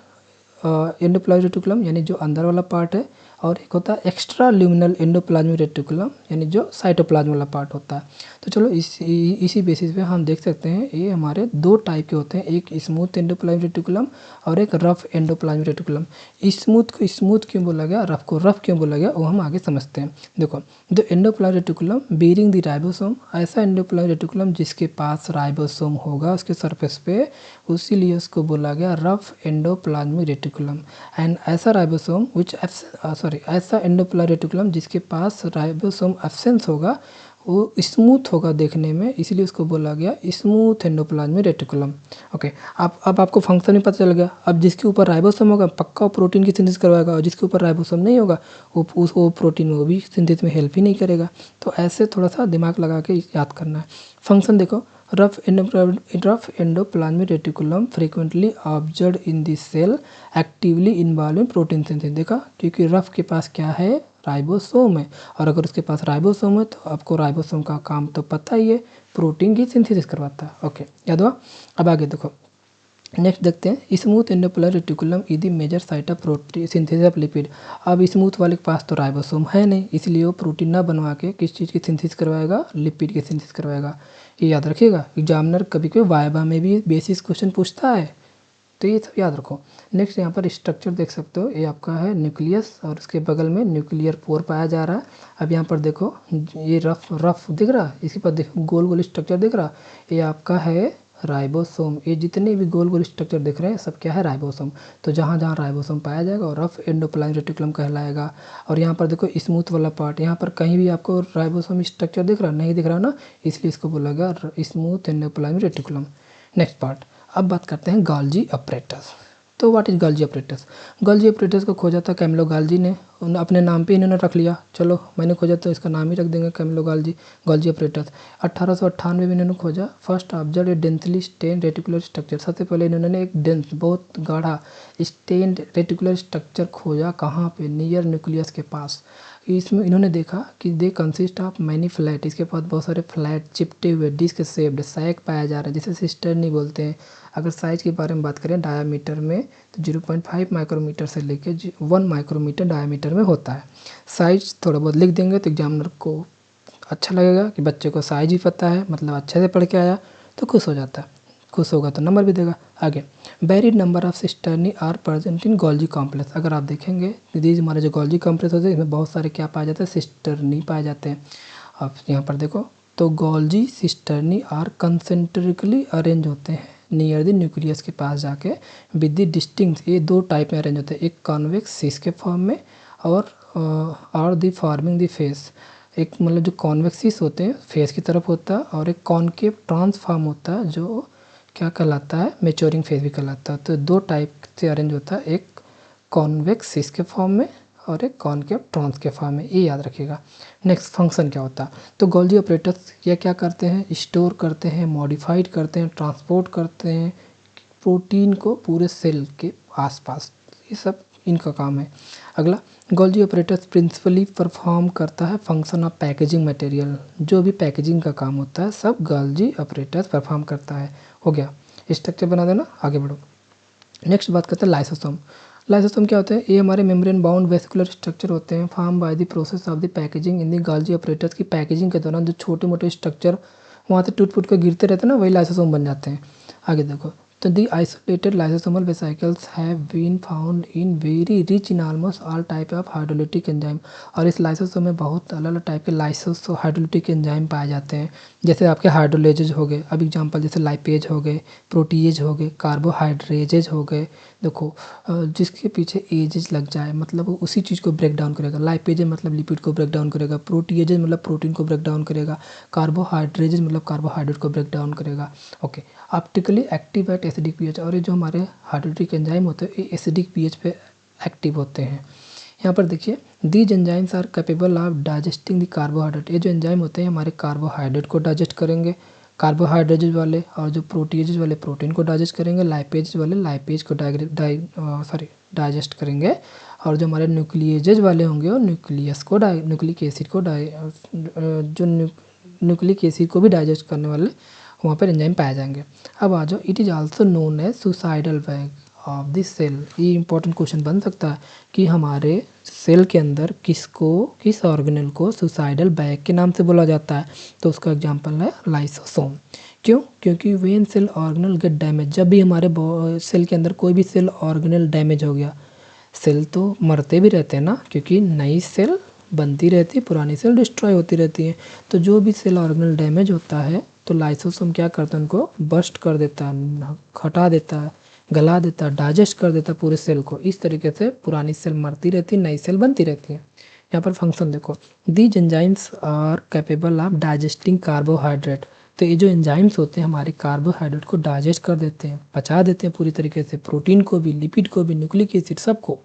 एंडोप्लाज्मिक रेटिकुलम यानी जो अंदर वाला पार्ट है, और एक होता है एक्स्ट्रा ल्यूमिनल एंडोप्लाज्मिक रेटिकुलम यानी जो साइटोप्लाज्म वाला पार्ट होता है। तो चलो इसी बेसिस पे हम देख सकते हैं ये हमारे दो टाइप के होते हैं, एक स्मूथ एंडोप्लाज्मिक रेटिकुलम और एक रफ एंडोप्लाज्मिक रेटिकुलम। स्मूथ को स्मूथ क्यों बोला गया, रफ को रफ क्यों बोला गया, वो हम आगे समझते हैं। देखो जो endoplasmic reticulum bearing the ribosome, ऐसा एंडोप्लाज्मिक रेटिकुलम जिसके पास राइबोसोम होगा उसके सरफेस पे, उसीलिए उसको बोला गया रफ एंडोप्लाज्मिक रेटिकुलम। एंड ऐसा राइबोसोम विच ऐसा एंडोप्लाज्मिक रेटिकुलम जिसके पास राइबोसोम एब्सेंस होगा वो स्मूथ होगा देखने में, इसलिए उसको बोला गया स्मूथ एंडोप्लाज्मिक रेटिकुलम। ओके, अब आपको फंक्शन भी पता चल गया। अब जिसके ऊपर राइबोसोम होगा पक्का वो प्रोटीन की सिंथेसिस करवाएगा, और जिसके ऊपर राइबोसोम नहीं होगा वो प्रोटीन वो भी सिंथेसिस में हेल्प ही नहीं करेगा। तो ऐसे थोड़ा सा दिमाग लगा के याद करना है। फंक्शन देखो, rough endoplasmic reticulum frequently observe in the cell actively involve in protein synthesis. देखा, क्योंकि रफ के पास क्या है, राइबोसोम है, और अगर उसके पास राइबोसोम है तो आपको राइबोसोम का काम तो पता ही है, प्रोटीन की सिंथेसिस करवाता है। ओके, याद हुआ। अब आगे देखो, नेक्स्ट देखते हैं smooth endoplasmic reticulum is the major site of protein synthesis of lipid. अब स्मूथ वाले के पास तो राइबोसोम है नहीं, इसलिए वो प्रोटीन ना बनवा के किस चीज़ की सिंथेसिस करवाएगा, लिपिड की सिंथेसिस करवाएगा। ये याद रखिएगा, एग्जामिनर कभी कभी वाइवा में भी बेसिक क्वेश्चन पूछता है, तो ये सब याद रखो। नेक्स्ट यहाँ पर स्ट्रक्चर देख सकते हो, ये आपका है न्यूक्लियस और उसके बगल में न्यूक्लियर पोर पाया जा रहा है। अब यहाँ पर देखो ये रफ दिख रहा है, इसी पर देखो गोल गोल स्ट्रक्चर दिख रहा है, ये आपका है राइबोसोम। ये जितने भी गोल गोल स्ट्रक्चर दिख रहे हैं सब क्या है, राइबोसोम। तो जहाँ जहाँ राइबोसोम पाया जाएगा और रफ एंडोप्लाज्मिक रेटिकुलम कहलाएगा। और यहाँ पर देखो स्मूथ वाला पार्ट, यहाँ पर कहीं भी आपको राइबोसोम स्ट्रक्चर दिख रहा नहीं दिख रहा ना, इसलिए इसको बोला गया smooth endoplasmic reticulum. Next part, अब बात करते हैं गोल्जी अपरेटस। तो what is Golgi apparatus. Golgi apparatus को खोजा था कैमिलो गोल्जी ने, अपने नाम पे इन्होंने रख लिया, चलो मैंने खोजा तो इसका नाम ही रख देंगे कैमिलो गोल्जी अपरेटस। 1898 में इन्होंने खोजा। First observe a densely stain reticular structure, सबसे पहले इन्होंने एक डेंस बहुत गाढ़ा स्टेन रेटिकुलर स्ट्रक्चर खोजा, कहाँ पे, नियर न्यूक्लियस के पास। इसमें इन्होंने देखा कि they consist of many flat, इसके पास बहुत सारे फ्लैट चिपटे हुए डिस्क शेप्ड सैक पाया जा रहा है, जिसे सिस्टर्नी बोलते हैं। अगर साइज के बारे में बात करें डायामीटर में, तो 0.5 माइक्रोमीटर से लेकर 1 माइक्रोमीटर डायामीटर में होता है। साइज थोड़ा बहुत लिख देंगे तो एग्जामिनर को अच्छा लगेगा कि बच्चे को साइज ही पता है, मतलब अच्छे से पढ़ के आया, तो खुश हो जाता है, खुश होगा तो नंबर भी देगा। आगे, varied number of cisternae are present in Golgi complex. अगर आप देखेंगे दीज हमारे जो गोल्जी कॉम्प्लेक्स होते हैं इसमें बहुत सारे क्या पाए जाते हैं, सिस्टर्नी पाए जाते हैं। आप यहाँ पर देखो तो Golgi cisternae are concentrically arrange होते हैं नियर द न्यूक्लियस के पास जाके विद द डिस्टिंक्ट। ये दो टाइप में अरेंज होते हैं, एक कॉन्वेक्स सिस के फॉर्म में और द फॉर्मिंग द फेस। एक मतलब जो कॉन्वेक्सिस होते हैं फेस की तरफ होता है, और एक कॉनकेव ट्रांसफॉर्म होता है जो क्या कहलाता है, मेच्योरिंग फेस भी कहलाता है। तो दो टाइप से अरेंज होता है, एक कॉन्वेक्स सिस के फॉर्म में और एक कॉनकेव ट्रांस के फॉर्म में, ये याद रखिएगा। नेक्स्ट फंक्शन क्या होता है, तो गोल्जी ऑपरेटर्स ये क्या करते हैं, स्टोर करते हैं, मॉडिफाइड करते हैं, ट्रांसपोर्ट करते हैं प्रोटीन को पूरे सेल के आसपास, ये सब इनका काम है। अगला, गोल्जी ऑपरेटर्स प्रिंसिपली परफॉर्म करता है फंक्शन ऑफ पैकेजिंग मटेरियल, जो भी पैकेजिंग का काम होता है सब गोल्जी ऑपरेटर्स परफॉर्म करता है। हो गया, स्ट्रक्चर बना देना, आगे बढ़ो। नेक्स्ट बात करते हैं लाइसोसोम। लाइसोसोम क्या होते हैं, ये हमारे मेम्ब्रेन बाउंड वेसिकुलर स्ट्रक्चर होते हैं form by the process of the packaging in the Golgi operators की पैकेजिंग के दौरान जो छोटे मोटे स्ट्रक्चर वहाँ से टूट फूट कर गिरते रहते हैं ना, वही लाइसोसोम बन जाते हैं। आगे देखो, तो the isolated lysosomal vesicles have been found in very rich in almost all type of hydrolytic enzyme. और इस लाइसोसोम में बहुत अलग अलग टाइप के लाइसोसो हाइड्रोलिटिक एंजाइम पाए जाते हैं। जैसे आपके हाइड्रोलेजेज हो गए, अब एग्जांपल जैसे लाइपेज हो गए, प्रोटीएज हो गए, कार्बोहाइड्रेजेज हो गए। देखो जिसके पीछे एजेज लग जाए मतलब वो उसी चीज़ को ब्रेक डाउन करेगा। लाइपेज मतलब लिपिड को ब्रेक डाउन करेगा, प्रोटीएज मतलब प्रोटीन को ब्रेक डाउन करेगा, कार्बोहाइड्रेजेज मतलब कार्बोहाइड्रेट को ब्रेक डाउन करेगा। Okay, optically active at acidic pH. और ये जो हमारे हाइड्रोलिक एंजाइम होते हैं ये एसिडिक पीएच पे एक्टिव होते हैं। यहाँ पर देखिए, these enzymes are capable of digesting the carbohydrate. ये जो एंजाइम होते हैं हमारे कार्बोहाइड्रेट को डाइजेस्ट करेंगे, कार्बोहाइड्रेजेज वाले, और जो प्रोटीएजेज वाले प्रोटीन को डाइजेस्ट करेंगे, लाइपेज वाले लाइपेज को डाइजेस्ट करेंगे, और जो हमारे न्यूक्लिएजेज वाले होंगे वो न्यूक्लियस को न्यूक्लिक एसिड को जो न्यूक्लिक एसिड को भी डाइजेस्ट करने वाले वहाँ पर एंजाइम पाए जाएंगे। अब आ जाओ, it is also known as suicidal bag of this cell. ये इंपॉर्टेंट क्वेश्चन बन सकता है कि हमारे सेल के अंदर किस ऑर्गेनेल को सुसाइडल बैग के नाम से बोला जाता है। तो उसका एग्जांपल है लाइसोसोम। क्यों? क्योंकि when cell organelle get damage, जब भी हमारे सेल के अंदर कोई भी सेल ऑर्गेनल डैमेज हो गया, सेल तो मरते भी रहते हैं ना, क्योंकि नई सेल बनती रहती है, पुरानी सेल डिस्ट्रॉय होती रहती है। तो जो भी सेल ऑर्गेनल डैमेज होता है तो लाइसोसोम क्या करता है, उनको बस्ट कर देता है, हटा देता है, गला देता है, डाइजेस्ट कर देता है पूरे सेल को। इस तरीके से पुरानी सेल मरती रहती है, नई सेल बनती रहती है। यहाँ पर फंक्शन देखो, these enzymes are capable of digesting carbohydrate. तो ये जो एंजाइम्स होते हैं हमारे कार्बोहाइड्रेट को डाइजेस्ट कर देते हैं, पचा देते हैं पूरी तरीके से, प्रोटीन को भी, लिपिड को भी, न्यूक्लिक एसिड सबको।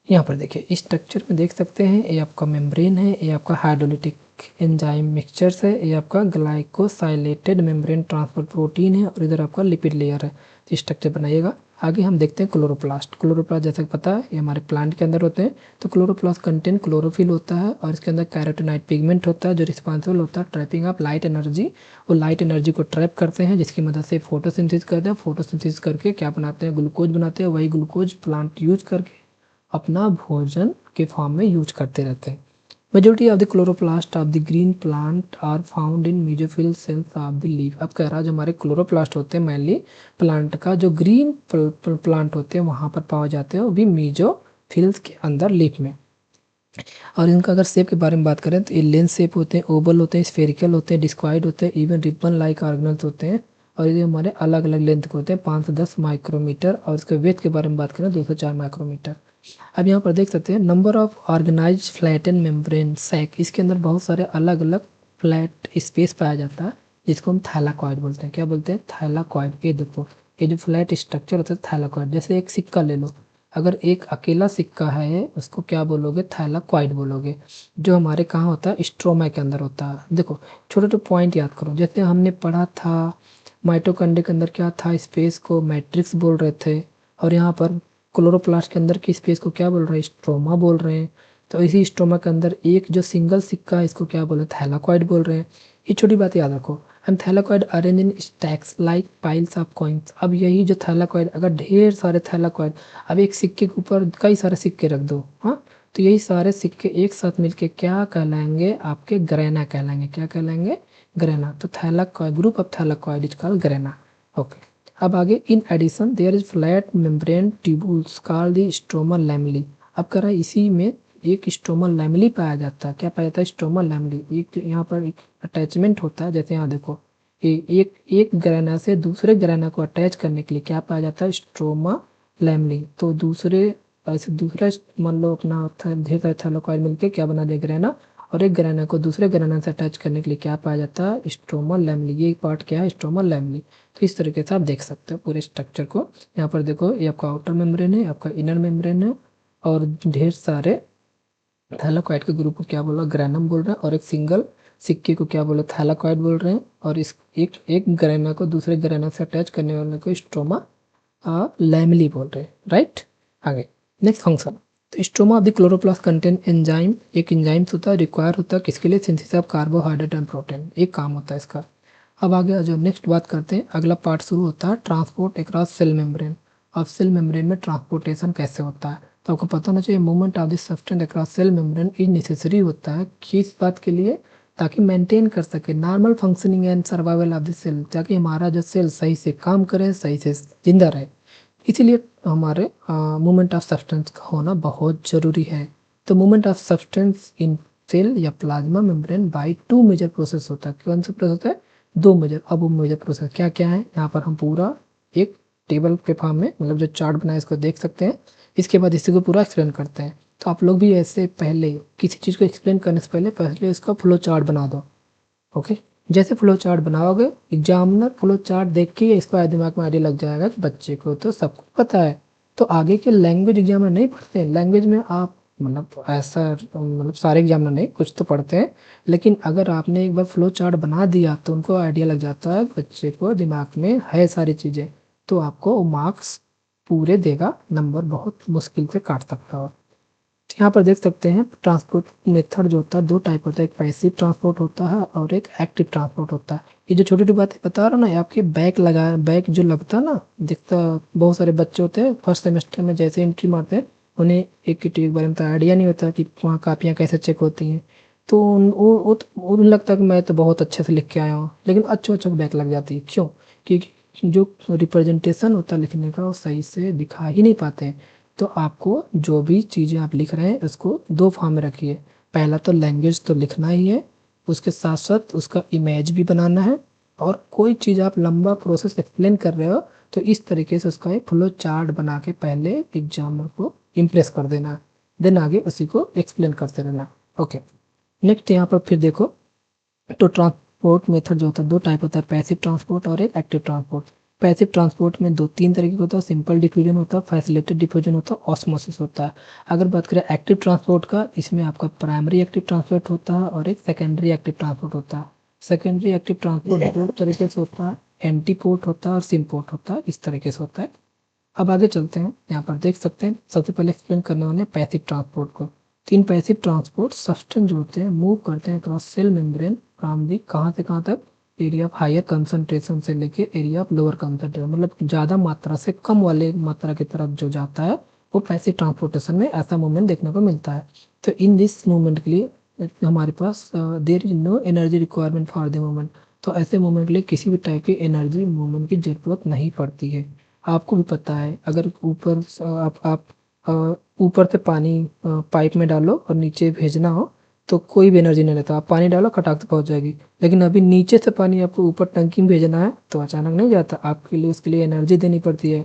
यहाँ पर देखिए इस स्ट्रक्चर में देख सकते हैं, ये आपका मेम्ब्रेन है, ये आपका हाइड्रोलिटिक एंजाइम मिक्सचर्स है, ये आपका ग्लाइकोसाइलेटेड मेम्ब्रेन ट्रांसपोर्ट प्रोटीन है, और इधर आपका लिपिड लेयर है। तो स्ट्रक्चर बनाइएगा। आगे हम देखते हैं क्लोरोप्लास्ट। क्लोरोप्लास्ट जैसे पता है ये हमारे प्लांट के अंदर होते हैं। तो क्लोरोप्लास्ट कंटेन क्लोरोफिल होता है, और इसके अंदर कैरोटीनॉइड पिगमेंट होता है जो रिस्पॉन्सिबल होता है ट्रैपिंग ऑफ लाइट एनर्जी। वो लाइट एनर्जी को ट्रैप करते हैं, जिसकी मदद से फोटोसिंथेसिस करते हैं। फोटोसिंथेसिस करके क्या बनाते हैं, ग्लूकोज बनाते हैं। वही ग्लूकोज प्लांट यूज करके अपना भोजन के फॉर्म में यूज करते रहते हैं। Majority of the chloroplast of the green plant are found in mesophyll cells of the leaf. अब कह रहा है जो हमारे क्लोरोप्लास्ट होते हैं मेनली प्लांट का जो ग्रीन प्लांट होते हैं वहाँ पर पाए जाते हैं, वो भी मेसोफिल्स के अंदर लीफ में। और इनका अगर शेप के बारे में बात करें तो ये लेंस शेप होते हैं, ओवल होते हैं, स्फेरिकल होते हैं, डिस्क्वाइड होते हैं, इवन रिबन लाइक ऑर्गेनल्स होते हैं। और ये हमारे अलग अलग लेंथ के होते हैं, 5 से 10 माइक्रोमीटर। और इसके वेट के बारे में बात करें 2 से 4 माइक्रोमीटर। अब यहाँ पर देख सकते हैं number of organize flatten membrane sac. इसके अंदर बहुत सारे अलग अलग फ्लैट स्पेस पाया जाता है, जिसको हम थैलाकॉइड बोलते हैं। क्या बोलते हैं? थैलाकॉइड। ये देखो, ये जो फ्लैट स्ट्रक्चर होता है थैलाकॉइड। जैसे एक सिक्का ले लो, अगर एक अकेला सिक्का है उसको क्या बोलोगे? थैलाकॉइड बोलोगे। जो हमारे कहाँ होता है? स्ट्रोमा के अंदर होता है। देखो छोटे छोटे पॉइंट याद करो, जैसे हमने पढ़ा था माइटोकॉन्ड्रिया के अंदर क्या था, स्पेस को मैट्रिक्स बोल रहे थे, और यहाँ पर क्लोरोप्लास्ट के अंदर की स्पेस को क्या बोल रहे हैं? स्ट्रोमा बोल रहे हैं। तो इसी स्ट्रोमा के अंदर एक जो सिंगल सिक्का है इसको क्या बोल रहे हैं? थैलाकॉइड बोल रहे हैं। ये छोटी बात याद रखो। And thylakoid arrange in stacks like piles of coins. अब यही जो थैलाकॉइड, अगर ढेर सारे थैलाकॉइड, अब एक सिक्के के ऊपर कई सारे सिक्के रख दो, हाँ, तो यही सारे सिक्के एक साथ मिलके क्या कहलाएंगे? आपके ग्रेना कहलाएंगे। क्या कहलाएंगे? ग्रेना। तो thylakoid, group of thylakoid is called grana. Okay, अब आगे, in addition there is flat membrane tubules called the stroma lamellae. अब कह रहा है इसी में एक स्ट्रोमा लैमेली पाया जाता है। क्या पाया जाता है? Stroma lamellae. एक यहाँ पर एक अटैचमेंट होता है, जैसे यहाँ देखो एक एक ग्रेना से दूसरे ग्रेना को अटैच करने के लिए क्या पाया जाता है? Stroma lamellae. तो दूसरे ऐसे दूसरा मान लो अपना ढेर सारे थैलाकॉइड मिलकर क्या बना दिया? ग्रेना। और एक ग्रेना को दूसरे ग्रेना से अटैच करने के लिए क्या पाया जाता है? Stroma lamellae. ये पार्ट क्या है? Stroma lamellae. तो इस तरीके से आप देख सकते हो पूरे स्ट्रक्चर को। यहाँ पर देखो ये आपका आउटर मेम्ब्रेन है, आपका इनर मेम्ब्रेन है, और ढेर सारे थैलाकॉइड के ग्रुप को क्या बोला? ग्रेनम बोल रहे हैं। और एक सिंगल सिक्के को क्या बोला? थैलाकॉइड बोल रहे हैं। और इस एक ग्रेना को दूसरे ग्रेना से अटैच करने वाले को स्ट्रोमा लैमेली बोल रहे हैं, राइट। आगे नेक्स्ट फंक्शन, तो stroma of the chloroplast contain enzyme. एक एंजाइम होता है, रिक्वायर होता है किसके लिए? Synthesis of carbohydrate and protein. एक काम होता है इसका। अब आगे जो नेक्स्ट बात करते हैं, अगला पार्ट शुरू होता है ट्रांसपोर्ट अक्रॉस सेल मेम्ब्रेन। अब सेल मेम्ब्रेन में ट्रांसपोर्टेशन कैसे होता है तो आपको पता होना चाहिए। Movement of this substance across cell membrane is necessary होता है किस बात के लिए? ताकि मेंटेन कर सके normal functioning and survival of the cell, ताकि हमारा जो सेल सही से काम करे, सही से जिंदा रहे। इसीलिए हमारे मूवमेंट ऑफ सब्सटेंस का होना बहुत ज़रूरी है। तो movement of substance in cell या plasma membrane by 2 major process होता है। कौन सा प्रोसेस है? 2 मेजर। अब वो मेजर प्रोसेस क्या क्या है, यहाँ पर हम पूरा एक टेबल के फॉर्म में, मतलब जो चार्ट बनाया इसको देख सकते हैं। इसके बाद इसी को पूरा एक्सप्लेन करते हैं। तो आप लोग भी ऐसे पहले किसी चीज़ को एक्सप्लेन करने से पहले इसका फ्लो चार्ट बना दो। ओके, जैसे फ्लो चार्ट बनाओगे, एग्जामिनर फ्लो चार्ट देख के इसका दिमाग में आइडिया लग जाएगा कि बच्चे को तो सब कुछ पता है। तो आगे के लैंग्वेज एग्जामिनर नहीं पढ़ते। लैंग्वेज में आप मतलब ऐसा, मतलब सारे एग्जामिनर नहीं, कुछ तो पढ़ते हैं, लेकिन अगर आपने एक बार फ्लो चार्ट बना दिया तो उनको आइडिया लग जाता है, बच्चे को दिमाग में है सारी चीज़ें, तो आपको मार्क्स पूरे देगा, नंबर बहुत मुश्किल से काट सकता हो। यहाँ पर देख सकते हैं ट्रांसपोर्ट मेथड जो होता है, दो टाइप होता है, एक पैसिव ट्रांसपोर्ट होता है और एक एक्टिव ट्रांसपोर्ट होता है। ये जो छोटी छोटी बातें बता रहा हूँ ना, आपके बैक जो लगता है ना, दिखता, बहुत सारे बच्चे होते हैं फर्स्ट सेमेस्टर में जैसे एंट्री मारते हैं, उन्हें एक किटी के बारे में तो आइडिया नहीं होता कि वहाँ कापियाँ कैसे चेक होती हैं। तो उन्हें लगता है कि मैं तो बहुत अच्छे से लिख के आया हूँ, लेकिन अच्छों अच्छों बैक लग जाती है। क्यों? क्योंकि जो रिप्रेजेंटेशन होता है लिखने का, वो सही से दिखा ही नहीं पाते हैं। तो आपको जो भी चीज़ें आप लिख रहे हैं उसको दो फॉर्म में रखिए। पहला तो लैंग्वेज तो लिखना ही है, उसके साथ साथ उसका इमेज भी बनाना है, और कोई चीज़ आप लंबा प्रोसेस एक्सप्लेन कर रहे हो तो इस तरीके से उसका एक फ्लो चार्ट बना के पहले एग्जामर को इम्प्रेस कर देना, देन आगे उसी को एक्सप्लेन करते रहना। ओके, नेक्स्ट यहाँ पर फिर देखो, तो ट्रांसपोर्ट मेथड जो होता है, दो टाइप होता है, पैसिव ट्रांसपोर्ट और एक एक्टिव ट्रांसपोर्ट। पैसिव ट्रांसपोर्ट में दो तीन तरीके का होता है, सिंपल डिफ्यूजन होता है, फैसिलिटेटेड डिफ्यूजन होता है, ऑस्मोसिस होता है। अगर बात करें एक्टिव ट्रांसपोर्ट का, इसमें आपका प्राइमरी एक्टिव ट्रांसपोर्ट होता है और एक सेकेंडरी एक्टिव ट्रांसपोर्ट होता है। सेकेंडरी एक्टिव ट्रांसपोर्ट दो तरीके से होता है, एंटी पोर्ट होता है और सिम्पोर्ट होता है, इस तरीके से होता है। अब आगे चलते हैं, यहाँ पर देख सकते हैं सबसे पहले एक्सप्लेन करने वाले पैसिव ट्रांसपोर्ट को। तीन पैसिव ट्रांसपोर्ट सब्सटेंस जो होते हैं मूव करते हैं cross sell membrane from the, कहाँ से कहाँ तक, एरिया ऑफ हायर कंसंट्रेशन से लेके एरिया ऑफ लोअर कंसंट्रेशन, मतलब ज़्यादा मात्रा से कम वाले मात्रा की तरफ जो जाता है वो पैसिव ट्रांसपोर्टेशन में ऐसा मूवमेंट देखने को मिलता है। तो इन दिस मूवमेंट के लिए हमारे पास there is no energy requirement for the movement. तो ऐसे मूवमेंट के लिए किसी भी टाइप की एनर्जी मूवमेंट की जरूरत नहीं पड़ती है। आपको भी पता है, अगर ऊपर आप ऊपर से पानी पाइप में डालो और नीचे भेजना हो तो कोई भी एनर्जी नहीं लेता। आप पानी डालो, खटाक से पहुंच जाएगी। लेकिन अभी नीचे से पानी आपको ऊपर टंकी में भेजना है तो अचानक नहीं जाता, आपके लिए उसके लिए एनर्जी देनी पड़ती है।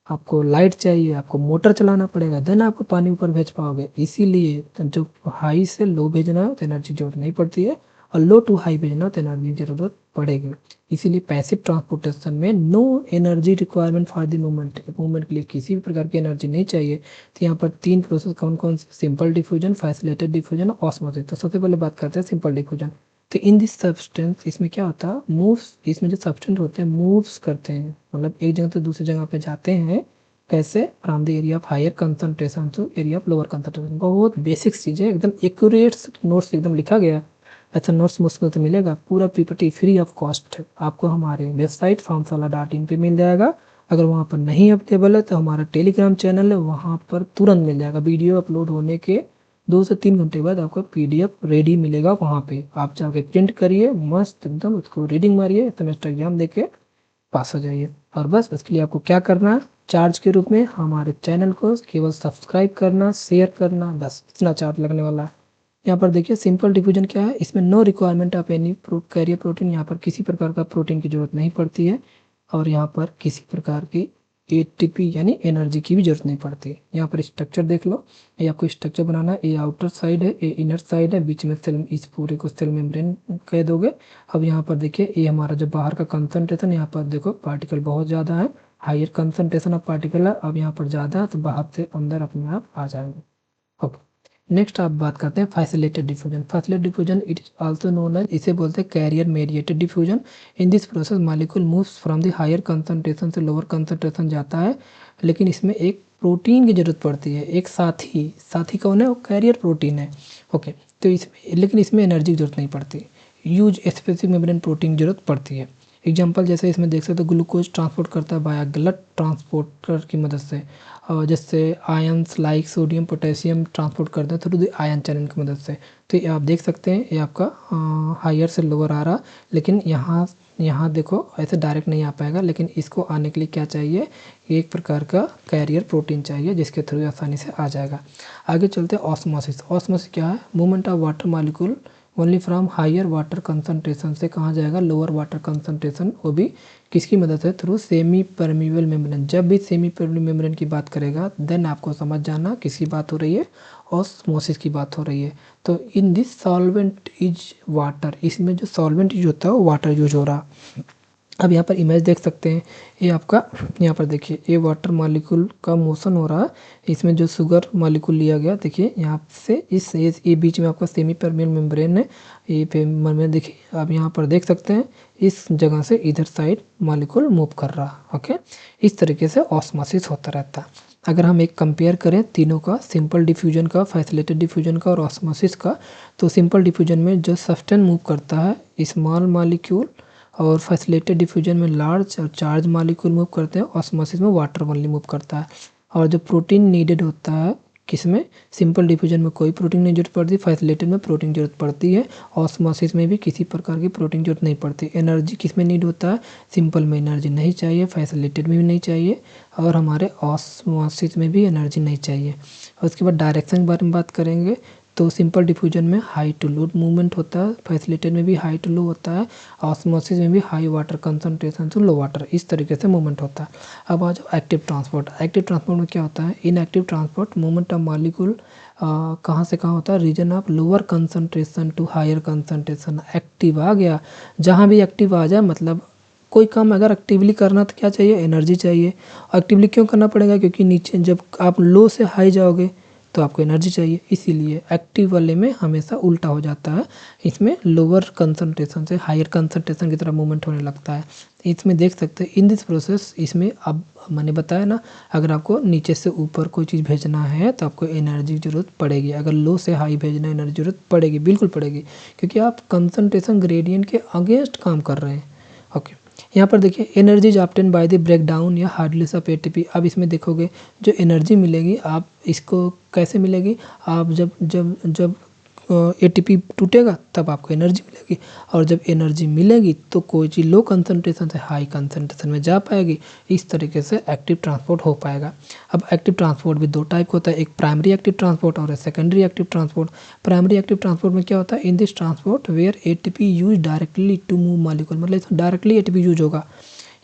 आपको लाइट चाहिए, आपको मोटर चलाना पड़ेगा, देन आपको पानी ऊपर भेज पाओगे। इसीलिए जो हाई से लो भेजना है तो एनर्जी जरूरत नहीं पड़ती है, और लो टू हाई भेजना तो एनर्जी जरूरत पड़ेगी। इसीलिए पैसिव ट्रांसपोर्टेशन में no energy requirement for the movement, movement के लिए किसी भी प्रकार की एनर्जी नहीं चाहिए। तो यहाँ पर तीन प्रोसेस कौन कौन से, simple diffusion, facilitated diffusion, osmosis. तो सबसे पहले बात करते हैं सिंपल डिफ्यूजन। तो इन दिस सब्सटेंस, इसमें क्या होता है, मूव्स, इसमें जो सब्सटेंस होते हैं मूव्स करते हैं, मतलब एक जगह से दूसरी जगह पे जाते हैं। कैसे? From the area of higher concentration to area of lower concentration. बहुत बेसिक चीज़ है, एकदम एक्यूरेट नोट्स एकदम लिखा गया। अच्छा, नोट्स मुश्किल से मिलेगा, पूरा पीपीटी फ्री ऑफ कॉस्ट आपको हमारे वेबसाइट फॉर्मशाला.in पे मिल जाएगा। अगर वहाँ पर नहीं अवेलेबल है तो हमारा टेलीग्राम चैनल है, वहाँ पर तुरंत मिल जाएगा। वीडियो अपलोड होने के 2 से 3 घंटे बाद आपको पीडीएफ रेडी मिलेगा। वहाँ पे आप जाके प्रिंट करिए, मस्त एकदम उसको रीडिंग मारिए, सेमेस्टर एग्जाम देके पास हो जाइए। और बस इसके लिए आपको क्या करना है, चार्ज के रूप में हमारे चैनल को केवल सब्सक्राइब करना, शेयर करना, बस इतना चार्ज लगने वाला है। यहाँ पर देखिए सिंपल डिफ्यूजन क्या है, इसमें no requirement of any carrier protein, यहाँ पर किसी प्रकार का प्रोटीन की जरूरत नहीं पड़ती है, और यहाँ पर किसी प्रकार की एटीपी यानी एनर्जी की भी जरूरत नहीं पड़ती है। यहाँ पर स्ट्रक्चर देख लो, ये आपको स्ट्रक्चर बनाना है, ये आउटर साइड है, ये इनर साइड है, बीच में सेल, इस पूरे को सेल मेम्ब्रेन कह दोगे। अब यहाँ पर देखिए ये हमारा जो बाहर का कंसंट्रेशन, यहाँ पर देखो पार्टिकल बहुत ज़्यादा है, हायर कंसंट्रेशन ऑफ पार्टिकल है। अब यहाँ पर ज़्यादा है तो बाहर से अंदर अपने आप आ जाएंगे। ओके, नेक्स्ट आप बात करते हैं facilitated diffusion. Facilitated diffusion it is also known as, इसे बोलते हैं carrier mediated diffusion. In this process molecule moves from the higher concentration से लोअर कंसंट्रेशन जाता है, लेकिन इसमें एक प्रोटीन की जरूरत पड़ती है, एक साथी। साथी कौन है? वो कैरियर प्रोटीन है। ओके, तो इसमें, लेकिन इसमें एनर्जी की जरूरत नहीं पड़ती, यूज स्पेसिफिक मेम्ब्रेन प्रोटीन की जरूरत पड़ती है। एग्जाम्पल जैसे इसमें देख सकते हो, ग्लूकोज ट्रांसपोर्ट करता है बाया ब्लड ट्रांसपोर्टर की मदद से, जैसे ions like sodium potassium transport करते हैं थ्रू द आयन चैनल की मदद से। तो ये आप देख सकते हैं ये आपका हायर से लोअर आ रहा, लेकिन यहाँ देखो ऐसे डायरेक्ट नहीं आ पाएगा, लेकिन इसको आने के लिए क्या चाहिए, एक प्रकार का कैरियर प्रोटीन चाहिए जिसके थ्रू आसानी से आ जाएगा। आगे चलते हैं ऑस्मोसिस। ऑस्मोसिस क्या है, movement of water molecule only from higher water concentration से कहाँ जाएगा, लोअर वाटर कंसंट्रेशन, वो भी किसकी मदद से, थ्रू सेमी परमिबल मेम्ब्रेन। जब भी सेमी परमिबल मेम्ब्रेन की बात करेगा देन आपको समझ जाना किसकी बात हो रही है, ऑस्मोसिस की बात हो रही है। तो in this solvent is water, इसमें जो सॉल्वेंट यूज होता है वो वाटर यूज हो रहा। अब यहाँ पर इमेज देख सकते हैं, ये आपका यहाँ पर देखिए ये वाटर मॉलिक्यूल का मोशन हो रहा है, इसमें जो शुगर मॉलिक्यूल लिया गया देखिए यहाँ से ये बीच में आपका सेमी परमिबल मेम्ब्रेन है, ये मेम्ब्रेन देखिए आप यहाँ पर देख सकते हैं, इस जगह से इधर साइड मॉलिक्यूल मूव कर रहा। ओके, इस तरीके से ऑस्मोसिस होता रहता है। अगर हम एक कंपेयर करें तीनों का, सिंपल डिफ्यूजन का, फैसिलिटेटेड डिफ्यूजन का और ऑस्मोसिस का, तो सिंपल डिफ्यूजन में जो सब्सटेंस मूव करता है स्मॉल मॉलिक्यूल, और फैसिलिटेटेड डिफ्यूजन में लार्ज और चार्ज मॉलिक्यूल मूव करते हैं, ऑस्मोसिस में वाटर ओनली मूव करता है। और जो प्रोटीन नीडेड होता है किसमें, सिंपल डिफ्यूजन में कोई प्रोटीन नहीं जरूरत पड़ती, फैसिलिटेटेड में प्रोटीन जरूरत पड़ती है, ऑस्मोसिस में भी किसी प्रकार की प्रोटीन जरूरत नहीं पड़ती। एनर्जी किसमें नीड होता है, सिंपल में एनर्जी नहीं चाहिए, फैसिलिटेटेड में भी नहीं चाहिए, और हमारे ऑस्मोसिस में भी एनर्जी नहीं चाहिए। और उसके बाद डायरेक्शन के बारे में बात करेंगे, तो सिंपल डिफ्यूजन में हाई टू लो मूवमेंट होता है, फैसिलिटेटेड में भी हाई टू लो होता है, ऑस्मोसिस में भी high water concentration to low water, इस तरीके से मूवमेंट होता है। अब आ जाओ एक्टिव ट्रांसपोर्ट। एक्टिव ट्रांसपोर्ट में क्या होता है, in active transport movement of molecule कहाँ से कहाँ होता है, region of lower concentration to higher concentration. Active आ गया, जहाँ भी एक्टिव आ जाए मतलब कोई काम अगर एक्टिवली करना तो क्या चाहिए, एनर्जी चाहिए। एक्टिवली क्यों करना पड़ेगा, क्योंकि नीचे जब आप लो से हाई जाओगे तो आपको एनर्जी चाहिए, इसीलिए एक्टिव वाले में हमेशा उल्टा हो जाता है, इसमें लोअर कंसंट्रेशन से हायर कंसंट्रेशन की तरफ मूवमेंट होने लगता है। इसमें देख सकते हैं इन दिस प्रोसेस, इसमें अब मैंने बताया ना, अगर आपको नीचे से ऊपर कोई चीज़ भेजना है तो आपको एनर्जी की जरूरत पड़ेगी, अगर लो से हाई भेजना है एनर्जी जरूरत पड़ेगी, बिल्कुल पड़ेगी, क्योंकि आप कंसंट्रेशन ग्रेडियंट के अगेंस्ट काम कर रहे हैं। ओके, यहाँ पर देखिए energy is obtain by the break down या हार्डनेस ऑफ एटीपी। अब इसमें देखोगे जो एनर्जी मिलेगी, आप इसको कैसे मिलेगी, आप जब जब जब एटीपी टूटेगा तब आपको एनर्जी मिलेगी, और जब एनर्जी मिलेगी तो कोई चीज़ लो कंसंट्रेशन से हाई कंसंट्रेशन में जा पाएगी, इस तरीके से एक्टिव ट्रांसपोर्ट हो पाएगा। अब एक्टिव ट्रांसपोर्ट भी दो टाइप होता है, एक प्राइमरी एक्टिव ट्रांसपोर्ट और secondary active transport. Primary active transport में क्या होता है, in this transport where ATP use directly to move molecule, मतलब इसमें डायरेक्टली एटीपी यूज होगा।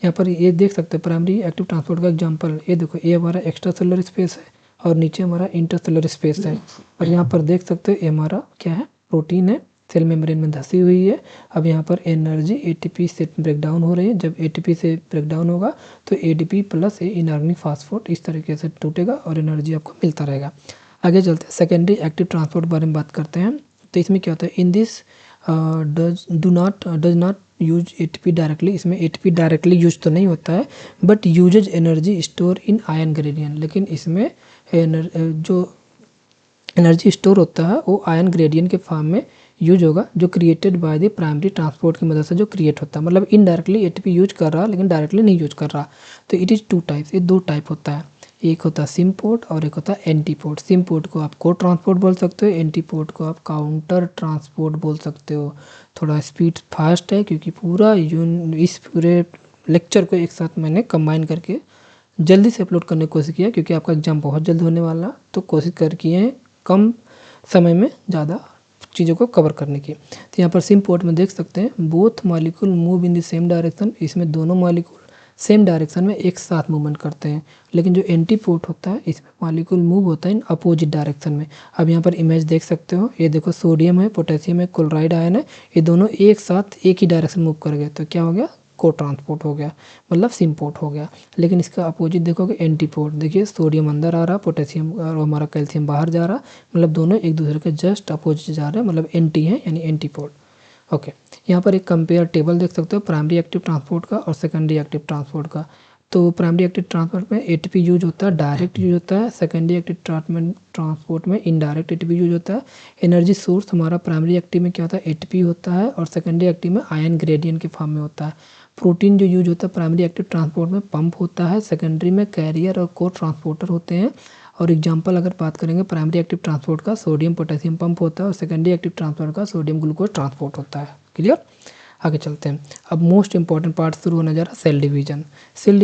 यहाँ पर ये देख सकते हैं प्राइमरी एक्टिव ट्रांसपोर्ट का एग्जांपल, ये देखो ये हमारा एक्स्ट्रा सेलुलर स्पेस है और नीचे हमारा इंटरसेलुलर स्पेस है, और यहाँ पर देख सकते हो ये हमारा क्या है, प्रोटीन है, सेल मेम्ब्रेन में धसी हुई है। अब यहाँ पर एनर्जी एटीपी से ब्रेक डाउन हो रही है, जब एटीपी से ब्रेक डाउन होगा तो एडीपी प्लस इनऑर्गेनिक फास्फोरेट इस तरीके से टूटेगा और एनर्जी आपको मिलता रहेगा। आगे चलते हैं सेकेंडरी एक्टिव ट्रांसपोर्ट बारे में बात करते हैं। तो इसमें क्या होता है, in this does not use ATP directly, इसमें एटीपी डायरेक्टली यूज तो नहीं होता है, but uses energy store in ion gradient, लेकिन इसमें जो एनर्जी स्टोर होता है वो आयन ग्रेडियंट के फॉर्म में यूज होगा, जो created by the primary transport की मदद से जो क्रिएट होता है, मतलब इनडायरेक्टली एटीपी यूज कर रहा लेकिन डायरेक्टली नहीं यूज कर रहा। तो इट इज़ टू टाइप्स, ये दो टाइप होता है, एक होता है सिमपोर्ट और एक होता है एंटीपोर्ट। सिमपोर्ट को आप को ट्रांसपोर्ट बोल सकते हो, एंटीपोर्ट को आप काउंटर ट्रांसपोर्ट बोल सकते हो। थोड़ा स्पीड फास्ट है क्योंकि पूरा इस पूरे लेक्चर को एक साथ मैंने कंबाइन करके जल्दी से अपलोड करने की कोशिश किया, क्योंकि आपका एग्जाम बहुत जल्द होने वाला, तो कोशिश कर किए हैं कम समय में ज़्यादा चीज़ों को कवर करने की। तो यहाँ पर सिमपोर्ट में देख सकते हैं both molecule move in the same direction, इसमें दोनों मॉलिक्यूल सेम डायरेक्शन में एक साथ मूवमेंट करते हैं। लेकिन जो एंटीपोर्ट होता है इसमें मॉलिक्यूल मूव होता है इन अपोजिट डायरेक्शन में। अब यहाँ पर इमेज देख सकते हो, ये देखो सोडियम है, पोटेशियम है, क्लोराइड आयन है, ये दोनों एक साथ एक ही डायरेक्शन मूव कर गए, तो क्या हो गया, को ट्रांसपोर्ट हो गया, मतलब सिमपोर्ट हो गया। लेकिन इसका अपोजिट देखोगे एंटीपोर्ट, देखिए सोडियम अंदर आ रहा, पोटेशियम और हमारा कैल्शियम बाहर जा रहा, मतलब दोनों एक दूसरे के जस्ट अपोजिट जा रहे हैं, मतलब एंटी है यानी एंटीपोर्ट। ओके, यहाँ पर एक कंपेयर टेबल देख सकते हो प्राइमरी एक्टिव ट्रांसपोर्ट का और सेकेंडरी एक्टिव ट्रांसपोर्ट का। तो प्राइमरी एक्टिव ट्रांसपोर्ट में एटीपी यूज होता है, डायरेक्ट यूज होता है। सेकेंडरी एक्टिव ट्रांसपोर्ट में इनडायरेक्ट एटीपी यूज होता है। एनर्जी सोर्स हमारा प्राइमरी एक्टिव में क्या होता है, एटीपी होता है, और सेकेंडरी एक्टिव में आयन ग्रेडियंट के फॉर्म में होता है। प्रोटीन जो यूज होता है प्राइमरी एक्टिव ट्रांसपोर्ट में पंप होता है, सेकेंडरी में कैरियर और को ट्रांसपोर्टर होते हैं। और एग्जांपल अगर बात करेंगे प्राइमरी एक्टिव ट्रांसपोर्ट का सोडियम पोटेशियम पंप होता है और सेकेंडरी एक्टिव ट्रांसपोर्ट का सोडियम ग्लूकोज ट्रांसपोर्ट होता है। क्लियर, आगे चलते हैं। अब मोस्ट इंपॉर्टेंट पार्ट शुरू होने जा रहा है सेल डिवीजन। सेल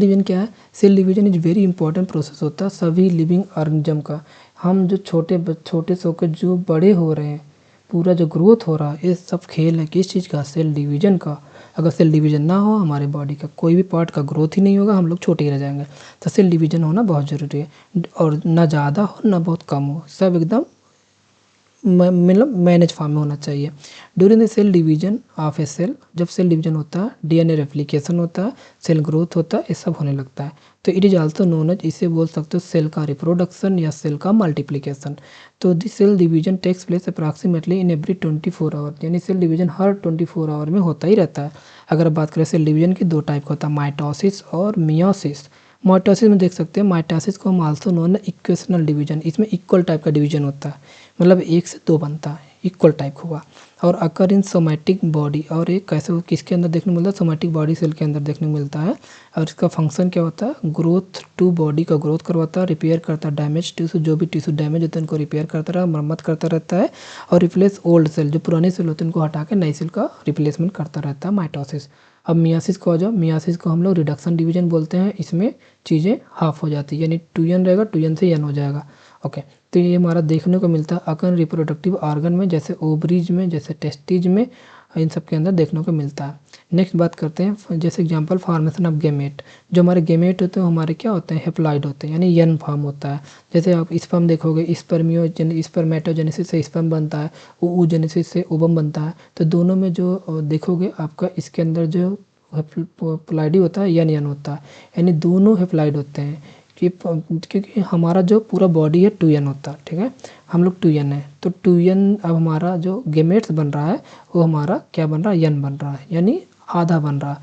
डिवीजन क्या है? Cell division is very important process होता है सभी लिविंग ऑर्गेनिज्म का। हम जो छोटे से होकर जो बड़े हो रहे हैं, पूरा जो ग्रोथ हो रहा है, ये सब खेल है किस चीज़ का? सेल डिवीजन का। अगर सेल डिवीजन ना हो हमारे बॉडी का कोई भी पार्ट का ग्रोथ ही नहीं होगा, हम लोग छोटे ही रह जाएंगे। तो सेल डिवीजन होना बहुत ज़रूरी है और ना ज़्यादा हो ना बहुत कम हो, सब एकदम मतलब मैनेज फॉर्म में होना चाहिए। During the cell division of a cell, जब सेल डिवीजन होता है डीएनए रेप्लिकेशन होता है, सेल ग्रोथ होता है, ये सब होने लगता है। तो it is also known as, इसे बोल सकते हो सेल का रिप्रोडक्शन या सेल का मल्टीप्लिकेशन। तो this cell division takes place approximately in every 24 hour, यानी सेल डिवीजन हर 24 आवर में होता ही रहता है। अगर बात करें सेल डिवीजन की, दो टाइप का होता है, माइटोसिस और मियोसिस। माइटोसिस में देख सकते हैं, माइटोसिस को हम आल्सो नोन है इक्वेशनल डिवीजन, इसमें इक्वल टाइप का डिवीजन होता है, मतलब एक से दो बनता है, इक्वल टाइप हुआ। और अकर इन सोमैटिक बॉडी, और एक कैसे किसके अंदर देखने को मिलता है? सोमैटिक बॉडी सेल के अंदर देखने को मिलता है। और इसका फंक्शन क्या होता है? ग्रोथ टू, बॉडी का ग्रोथ करवाता है, रिपेयर करता है डैमेज टिश्यू, जो भी टिश्यू डैमेज होता है उनको रिपेयर करता रहा, मरम्मत करता रहता है। और रिप्लेस ओल्ड सेल, जो पुराने सेल होते हैं उनको हटा के नई सेल का रिप्लेसमेंट करता रहता है, माइटोसिस। अब मियासिस को आ जाओ, मियासिस को हम लोग रिडक्शन डिवीजन बोलते हैं। इसमें चीज़ें हाफ हो जाती है, यानी 2n रहेगा, 2n से n हो जाएगा। ओके, तो ये हमारा देखने को मिलता है अकन रिप्रोडक्टिव ऑर्गन में, जैसे ओवरीज में, जैसे टेस्टिज में, इन सब के अंदर देखने को मिलता है। नेक्स्ट बात करते हैं, जैसे एग्जांपल फॉर्मेशन ऑफ गेमेट। जो हमारे गेमेट होते हैं हमारे क्या होते हैं? हेप्लॉइड होते हैं, यानी यन फॉर्म होता है। जैसे आप स्पर्म देखोगे, स्पर्मेटोजेनेसिस से स्पर्म बनता है, oogenesis से ओवम बनता है। तो दोनों में जो देखोगे आपका इसके अंदर जो हेप्लॉइडी होता है, यन होता है, यानी दोनों हेप्लॉइड होते हैं। क्योंकि हमारा जो पूरा बॉडी है 2n होता है, ठीक है, हम लोग 2n है। तो 2n अब हमारा जो गेमेट्स बन रहा है वो हमारा क्या बन रहा है? n बन रहा है, यानी आधा बन रहा है।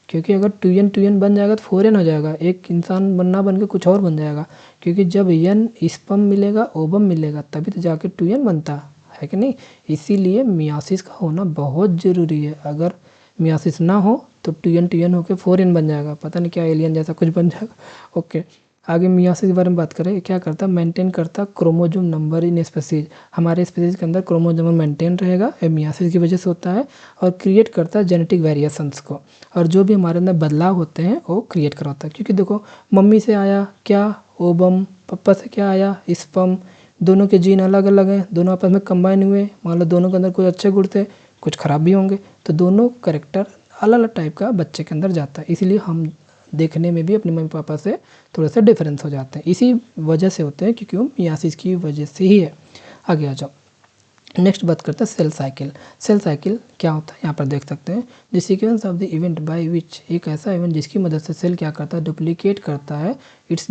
क्योंकि अगर 2n बन जाएगा तो 4n हो जाएगा, एक इंसान बनना बन के कुछ और बन जाएगा। क्योंकि जब n स्पर्म मिलेगा, ओवम मिलेगा, तभी तो जाके 2n बनता है कि नहीं। इसीलिए मियासिस का होना बहुत ज़रूरी है। अगर मियासिस ना हो तो 2n होकर 4n बन जाएगा, पता नहीं क्या एलियन जैसा कुछ बन जाएगा। ओके, आगे मियासिस के बारे में बात करें, क्या करता है? मेंटेन करता क्रोमोजोम नंबर इन स्पीसीज, हमारे स्पीसीज के अंदर क्रोमोजोम मेंटेन रहेगा, ये मियासिस की वजह से होता है। और क्रिएट करता है जेनेटिक वेरिएशंस को, और जो भी हमारे अंदर बदलाव होते हैं वो क्रिएट करवाता है। क्योंकि देखो, मम्मी से आया क्या? ओवम, पापा से क्या आया? स्पर्म, दोनों के जीन अलग अलग हैं, दोनों आपस में कंबाइन हुए, मान लो दोनों के अंदर कुछ अच्छे गुण थे, कुछ खराब भी होंगे, तो दोनों करेक्टर अलग अलग टाइप का बच्चे के अंदर जाता है। इसलिए हम देखने में भी अपने मम्मी पापा से थोड़े से डिफरेंस हो जाते हैं, इसी वजह से होते हैं, क्योंकि वो मियासिस की वजह से ही है। आगे आ जाओ, नेक्स्ट बात करते हैं सेल साइकिल। सेल साइकिल क्या होता है? यहाँ पर देख सकते हैं, the sequence of the event by which, एक ऐसा इवेंट जिसकी मदद से सेल क्या करता है? डुप्लीकेट करता है इट्स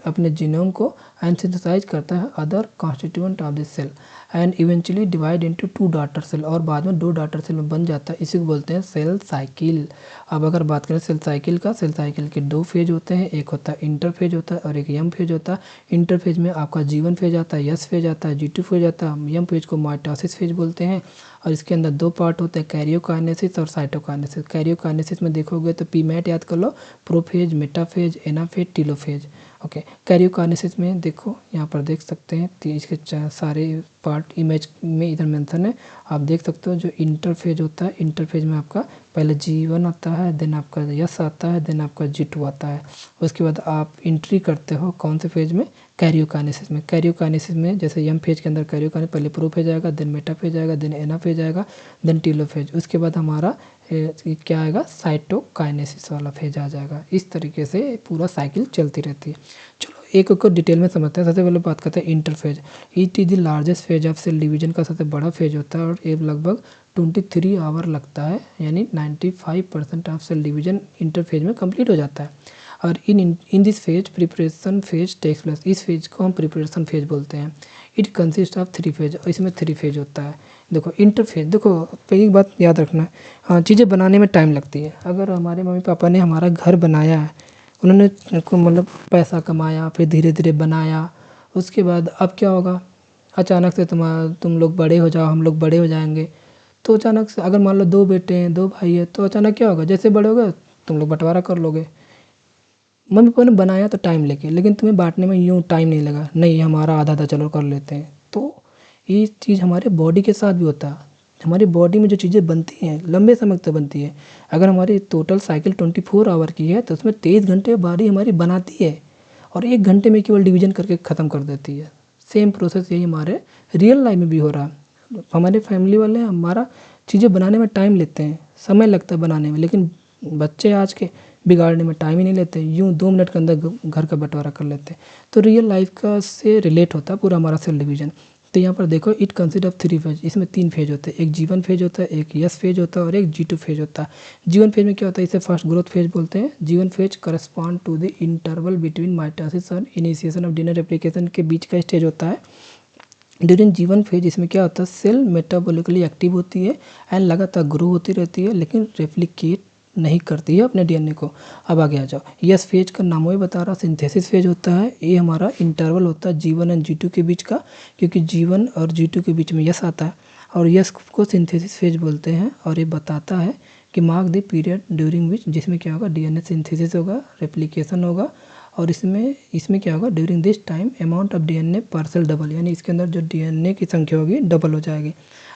अपने जीनोम को, एंड सिंथेसाइज करता है other constituent of the cell, and eventually divide into 2 daughter cell, और बाद में 2 डॉटर सेल में बन जाता है। इसी को बोलते हैं सेल साइकिल। अब अगर बात करें सेल साइकिल का, सेल साइकिल के 2 फेज होते हैं, एक होता है इंटरफेज होता है और एक यम फेज होता है। इंटरफेज में आपका G1 फेज आता है, यस फेज आता है, G2 फेज आता है, यम फेज को माइटोसिस फेज बोलते हैं। और इसके अंदर 2 पार्ट होते हैं, कैरियोकाइनेसिस और साइटोकाइनेसिस। कैरियोकाइनेसिस में देखोगे तो पीमैट याद कर लो, prophase, metaphase, anaphase, telophase. Okay, karyokinesis में देखो, यहाँ पर देख सकते हैं इसके सारे पार्ट इमेज में इधर मेंशन है, आप देख सकते हो। जो इंटरफेज होता है, इंटरफेज में आपका पहले G1 आता है, देन आपका यस आता है, देन आपका G2 आता है। उसके बाद आप एंट्री करते हो कौन से फेज में? कैरियोकाइनेसिस में। कैरियोकाइनेसिस में जैसे यम फेज के अंदर कैरियोकाइनेसिस पहले प्रोफेज आएगा, देन मेटाफेज आएगा, देन एनाफेज आएगा, देन टीलोफेज। उसके बाद हमारा क्या आएगा? साइटोकाइनेसिस वाला फेज आ जाएगा। इस तरीके से पूरा साइकिल चलती रहती है। चलो एक को डिटेल में समझते हैं। सबसे पहले बात करते हैं interphase. It is the largest phase of cell division का सबसे बड़ा फेज होता है, और ये लगभग 23 आवर लगता है, यानी 95% ऑफ सेल डिवीजन इंटरफेज में कंप्लीट हो जाता है। और in this phase preparation phase takes place, इस फेज को हम प्रिपरेशन फेज बोलते हैं। इट कंसिस्ट ऑफ 3 फेज, और इसमें 3 फेज होता है। देखो इंटरफेज, देखो पहली बात याद रखना, हाँ, चीज़ें बनाने में टाइम लगती है। अगर हमारे मम्मी पापा ने हमारा घर बनाया है, उन्होंने मतलब पैसा कमाया, फिर धीरे धीरे बनाया, उसके बाद अब क्या होगा? अचानक से तुम लोग बड़े हो जाओ, हम लोग बड़े हो जाएंगे, तो अचानक से अगर मान लो 2 बेटे हैं, 2 भाई है, तो अचानक क्या होगा, जैसे बड़े हो गए तुम लोग बँटवारा कर लोगे। मम्मी पापा ने बनाया तो टाइम लेके, लेकिन तुम्हें बाँटने में यूँ टाइम नहीं लगा, नहीं हमारा आधा-आधा चलो कर लेते हैं। तो ये चीज़ हमारे बॉडी के साथ भी होता है। हमारी बॉडी में जो चीज़ें बनती हैं, लंबे समय तक बनती है। अगर हमारी टोटल साइकिल 24 आवर की है, तो उसमें 23 घंटे बॉडी हमारी बनाती है और 1 घंटे में केवल डिवीज़न करके ख़त्म कर देती है। सेम प्रोसेस यही हमारे रियल लाइफ में भी हो रहा है। हमारे फैमिली वाले हमारा चीज़ें बनाने में टाइम लेते हैं, समय लगता है बनाने में, लेकिन बच्चे आज के बिगाड़ने में टाइम ही नहीं लेते, यूँ 2 मिनट के अंदर घर का बँटवारा कर लेते हैं। तो रियल लाइफ का से रिलेट होता है पूरा हमारा सेल डिवीज़न। तो यहाँ पर देखो इट कंसिस्ट ऑफ 3 फेज, इसमें 3 फेज होते हैं, एक G1 फेज होता है, एक यस फेज होता है और एक G2 फेज होता है। G1 फेज में क्या होता है, इसे फर्स्ट ग्रोथ फेज बोलते हैं। G1 phase correspond to the interval between mitosis और इनिशिएशन ऑफ डीएनए रेप्लिकेशन के बीच का स्टेज होता है। ड्यूरिंग G1 फेज इसमें क्या होता है, सेल मेटाबॉलिकली एक्टिव होती है एंड लगातार ग्रो होती रहती है, लेकिन रेप्लिकेट नहीं करती है अपने डीएनए को। अब आगे आ जाओ, यस फेज का नाम ही बता रहा, सिंथेसिस फेज होता है। ये हमारा इंटरवल होता है G1 एंड G2 के बीच का, क्योंकि G1 और G2 के बीच में यस आता है और यस को सिंथेसिस फेज बोलते हैं। और ये बताता है कि mark the period during which, जिसमें क्या होगा, डीएनए सिंथेसिस होगा, रेप्लिकेशन होगा और इसमें क्या होगा, during this time amount of DNA parcel double, यानी इसके अंदर जो डीएनए की संख्या होगी डबल हो जाएगी।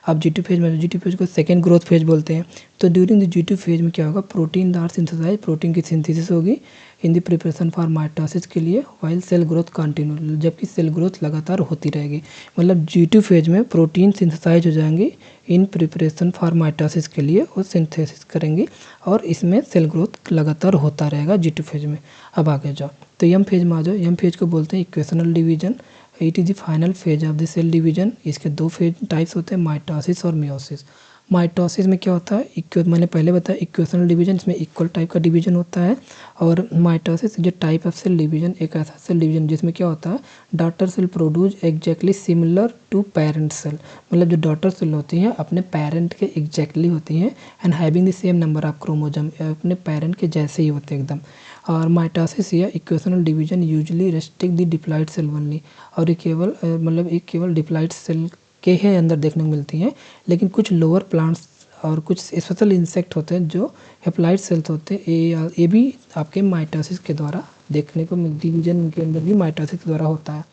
अब G2 फेज में, G2 फेज को सेकेंड ग्रोथ फेज बोलते हैं। तो ड्यूरिंग द G2 फेज में क्या होगा, प्रोटीन आर सिंथेसाइज, प्रोटीन की सिंथेसिस होगी in the preparation for mitosis के लिए, वाइल सेल ग्रोथ कंटिन्यू, जबकि सेल ग्रोथ लगातार होती रहेगी। मतलब G2 फेज में प्रोटीन सिंथेसाइज हो जाएंगी इन प्रिपरेशन फॉर माइटोसिस के लिए, वो सिंथेसिस करेंगी और इसमें सेल ग्रोथ लगातार होता रहेगा G2 फेज में। अब आगे जाओ, तो एम फेज में आ जाओ। एम फेज को बोलते हैं equational division, it is the final phase of the cell division. इसके 2 फेज टाइप्स होते हैं, माइटोसिस और मियोसिस। माइटोसिस में क्या होता है, मैंने पहले बताया इक्वेशनल डिवीजन, इसमें इक्वल टाइप का डिवीजन होता है। और माइटोसिस जो टाइप ऑफ सेल डिवीजन, एक ऐसा सेल डिवीजन जिसमें क्या होता है, daughter cell produce exactly similar to parent cell, मतलब जो डॉटर सेल होती हैं अपने पेरेंट के एग्जैक्टली होती हैं and having the same number of chromosome, अपने पेरेंट के जैसे ही होते हैं एकदम। और माइटोसिस या equational division usually restrict the diploid cell only, और ये केवल केवल डिप्लॉइड सेल के ही अंदर देखने को मिलती हैं। लेकिन कुछ लोअर प्लांट्स और कुछ स्पेशल इंसेक्ट होते हैं जो हेप्लॉइड सेल्स होते हैं, ये भी आपके माइटोसिस के द्वारा देखने को, डिवीजन के अंदर भी माइटोसिस के द्वारा होता है।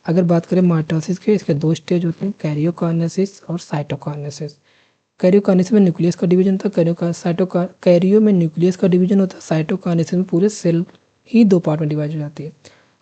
अगर बात करें माइटोसिस के, इसके 2 स्टेज होते हैं, कैरियोकाइनेसिस और साइटोकाइनेसिस। कैरियोकाइनेसिस में न्यूक्लियस का डिवीजन होता है, कैरियो में न्यूक्लियस का डिवीजन होता है, साइटोकाइनेसिस में पूरे सेल ही 2 पार्ट में डिवाइड हो जाती है।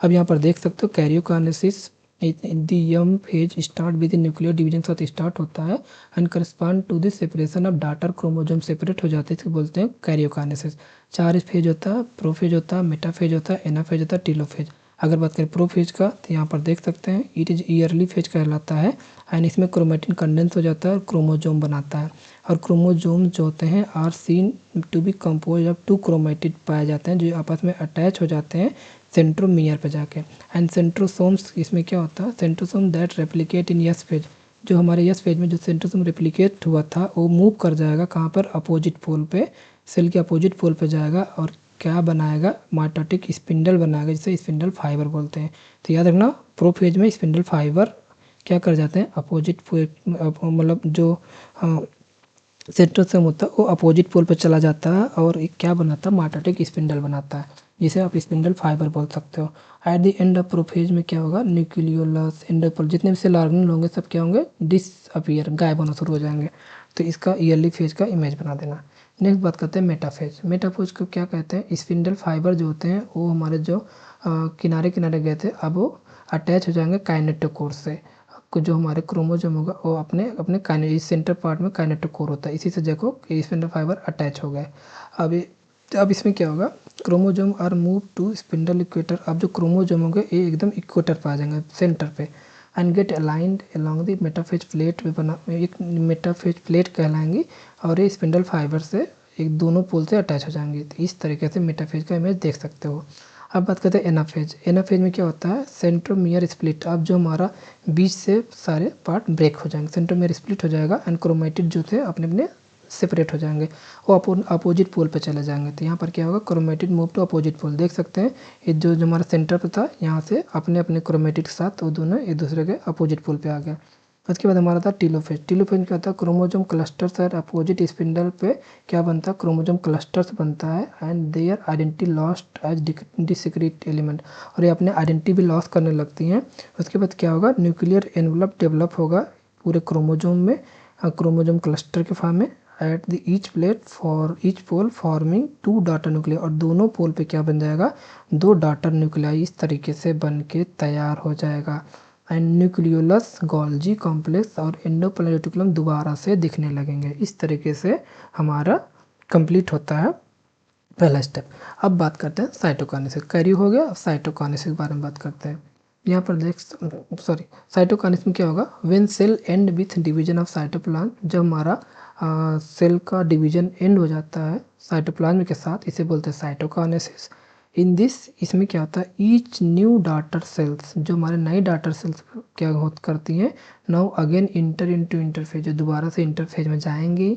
अब यहाँ पर देख सकते हो karyokinesis the M phase start with nuclear division के साथ स्टार्ट होता है and correspond to the separation of daughter chromosome, separate हो जाते हैं, इसको बोलते हैं कैरियोकाइनेसिस। 4 फेज होता है, प्रोफेज होता है, मेटाफेज होता है, एनाफेज होता है, टीलोफेज। अगर बात करें प्रोफेज का, तो यहाँ पर देख सकते हैं इट इज ईयरली फेज कहलाता है एंड इसमें क्रोमेटिन कंडेंस हो जाता है और क्रोमोजोम बनाता है। और क्रोमोजोम जो होते हैं are seen to be compose of 2 chromatid पाए जाते हैं जो आपस में अटैच हो जाते हैं सेंट्रोमियर पे जाके। एंड सेंट्रोसोम्स, इसमें क्या होता है, centrosome that replicate in yes phase, जो हमारे यस फेज में जो सेंट्रोसोम रेप्लिकेट हुआ था वो मूव कर जाएगा कहाँ पर, अपोजिट पोल पे, सेल के अपोजिट पोल पे जाएगा और क्या बनाएगा, माइटोटिक स्पिंडल बनाएगा, जिसे स्पिंडल फाइबर बोलते हैं। तो याद रखना, प्रोफेज में स्पिंडल फाइबर क्या कर जाते हैं, अपोजिट, मतलब जो सेंट्रोसोम होता है वो अपोजिट पोल पर चला जाता है और एक क्या बनाता है, माइटोटिक स्पिंडल बनाता है, जिसे आप स्पिंडल फाइबर बोल सकते हो। At the end of prophase में क्या होगा, न्यूक्लियोलस, एंडोपर्ल, जितने भी सेल ऑर्गेनल होंगे सब क्या होंगे, डिसअपीयर, गायब होना शुरू हो जाएंगे। तो इसका ईयरली फेज का इमेज बना देना। नेक्स्ट बात करते हैं मेटाफेज। मेटाफेज को क्या कहते हैं, स्पिंडल फाइबर जो होते हैं वो हमारे जो किनारे किनारे गए थे अब वो अटैच हो जाएंगे काइनेटोकोर से। जो हमारे क्रोमोसोम होगा वो अपने अपने सेंटर पार्ट में काइनेटोकोर होता है, इसी से देखो स्पिंडल फाइबर अटैच हो गए। अब इसमें क्या होगा, chromosome are move to spindle equator. अब जो क्रोमोसोम होंगे ये एकदम इक्वेटर पर आ जाएंगे, सेंटर पे, and get aligned along the metaphase plate में बना, एक मेटाफेज प्लेट कहलाएंगी और ये स्पिंडल फाइबर से एक दोनों पोल से अटैच हो जाएंगे। तो इस तरीके से मेटाफेज का इमेज देख सकते हो। अब बात करते हैं एनाफेज। एनाफेज में क्या होता है, सेंट्रोमियर स्प्लिट। अब जो हमारा बीच से सारे पार्ट ब्रेक हो जाएंगे, सेंट्रोमियर स्प्लिट हो जाएगा एंड क्रोमेटिड जो थे अपने अपने सेपरेट हो जाएंगे, वो अपोजिट पोल पे चले जाएंगे। तो यहाँ पर क्या होगा, chromatid move to opposite pole. देख सकते हैं ये जो हमारा सेंटर पे था यहाँ से अपने अपने क्रोमेटिड के साथ वो दोनों एक दूसरे के अपोजिट पोल पे आ गया। उसके बाद हमारा था टीलोफेज। टीलोफेज में क्या होता है, क्रोमोजोम क्लस्टर्स और अपोजिट स्पिंडल पे क्या बनता है, क्रोमोजोम क्लस्टर्स बनता है and their identity lost as discrete element, और ये अपने आइडेंटिटी भी लॉस करने लगती हैं। उसके बाद क्या होगा, न्यूक्लियर एनवलप डेवलप होगा पूरे क्रोमोजोम में, क्रोमोजोम क्लस्टर के फॉर्म में at the each plate for each pole forming 2 daughter nuclei, और दोनों पोल पे क्या बन जाएगा, 2 डॉटर न्यूक्लियाई इस तरीके से बन के तैयार हो जाएगा। एंड न्यूक्लियोलस गोल्जी कॉम्प्लेक्स और एंडोप्लाज्मिक रेटिकुलम दोबारा से दिखने लगेंगे। इस तरीके से हमारा कंप्लीट होता है पहला स्टेप। अब बात करते हैं साइटोकाइनेसिस। कैरियो हो गया, अब साइटोकाइनेसिस के बारे में बात करते हैं। यहाँ पर देख साइटोकाइनेसिस में क्या होगा, when cell end with division of cytoplasm, जब हमारा सेल का डिवीजन एंड हो जाता है साइटोप्लाज्म के साथ, इसे बोलते हैं साइटोकाइनेसिस। इन दिस, इसमें क्या होता है, ईच न्यू डाटर सेल्स, जो हमारे नई डाटर सेल्स क्या करती हैं, now again inter into interphase, जो दोबारा से इंटरफेज में जाएंगी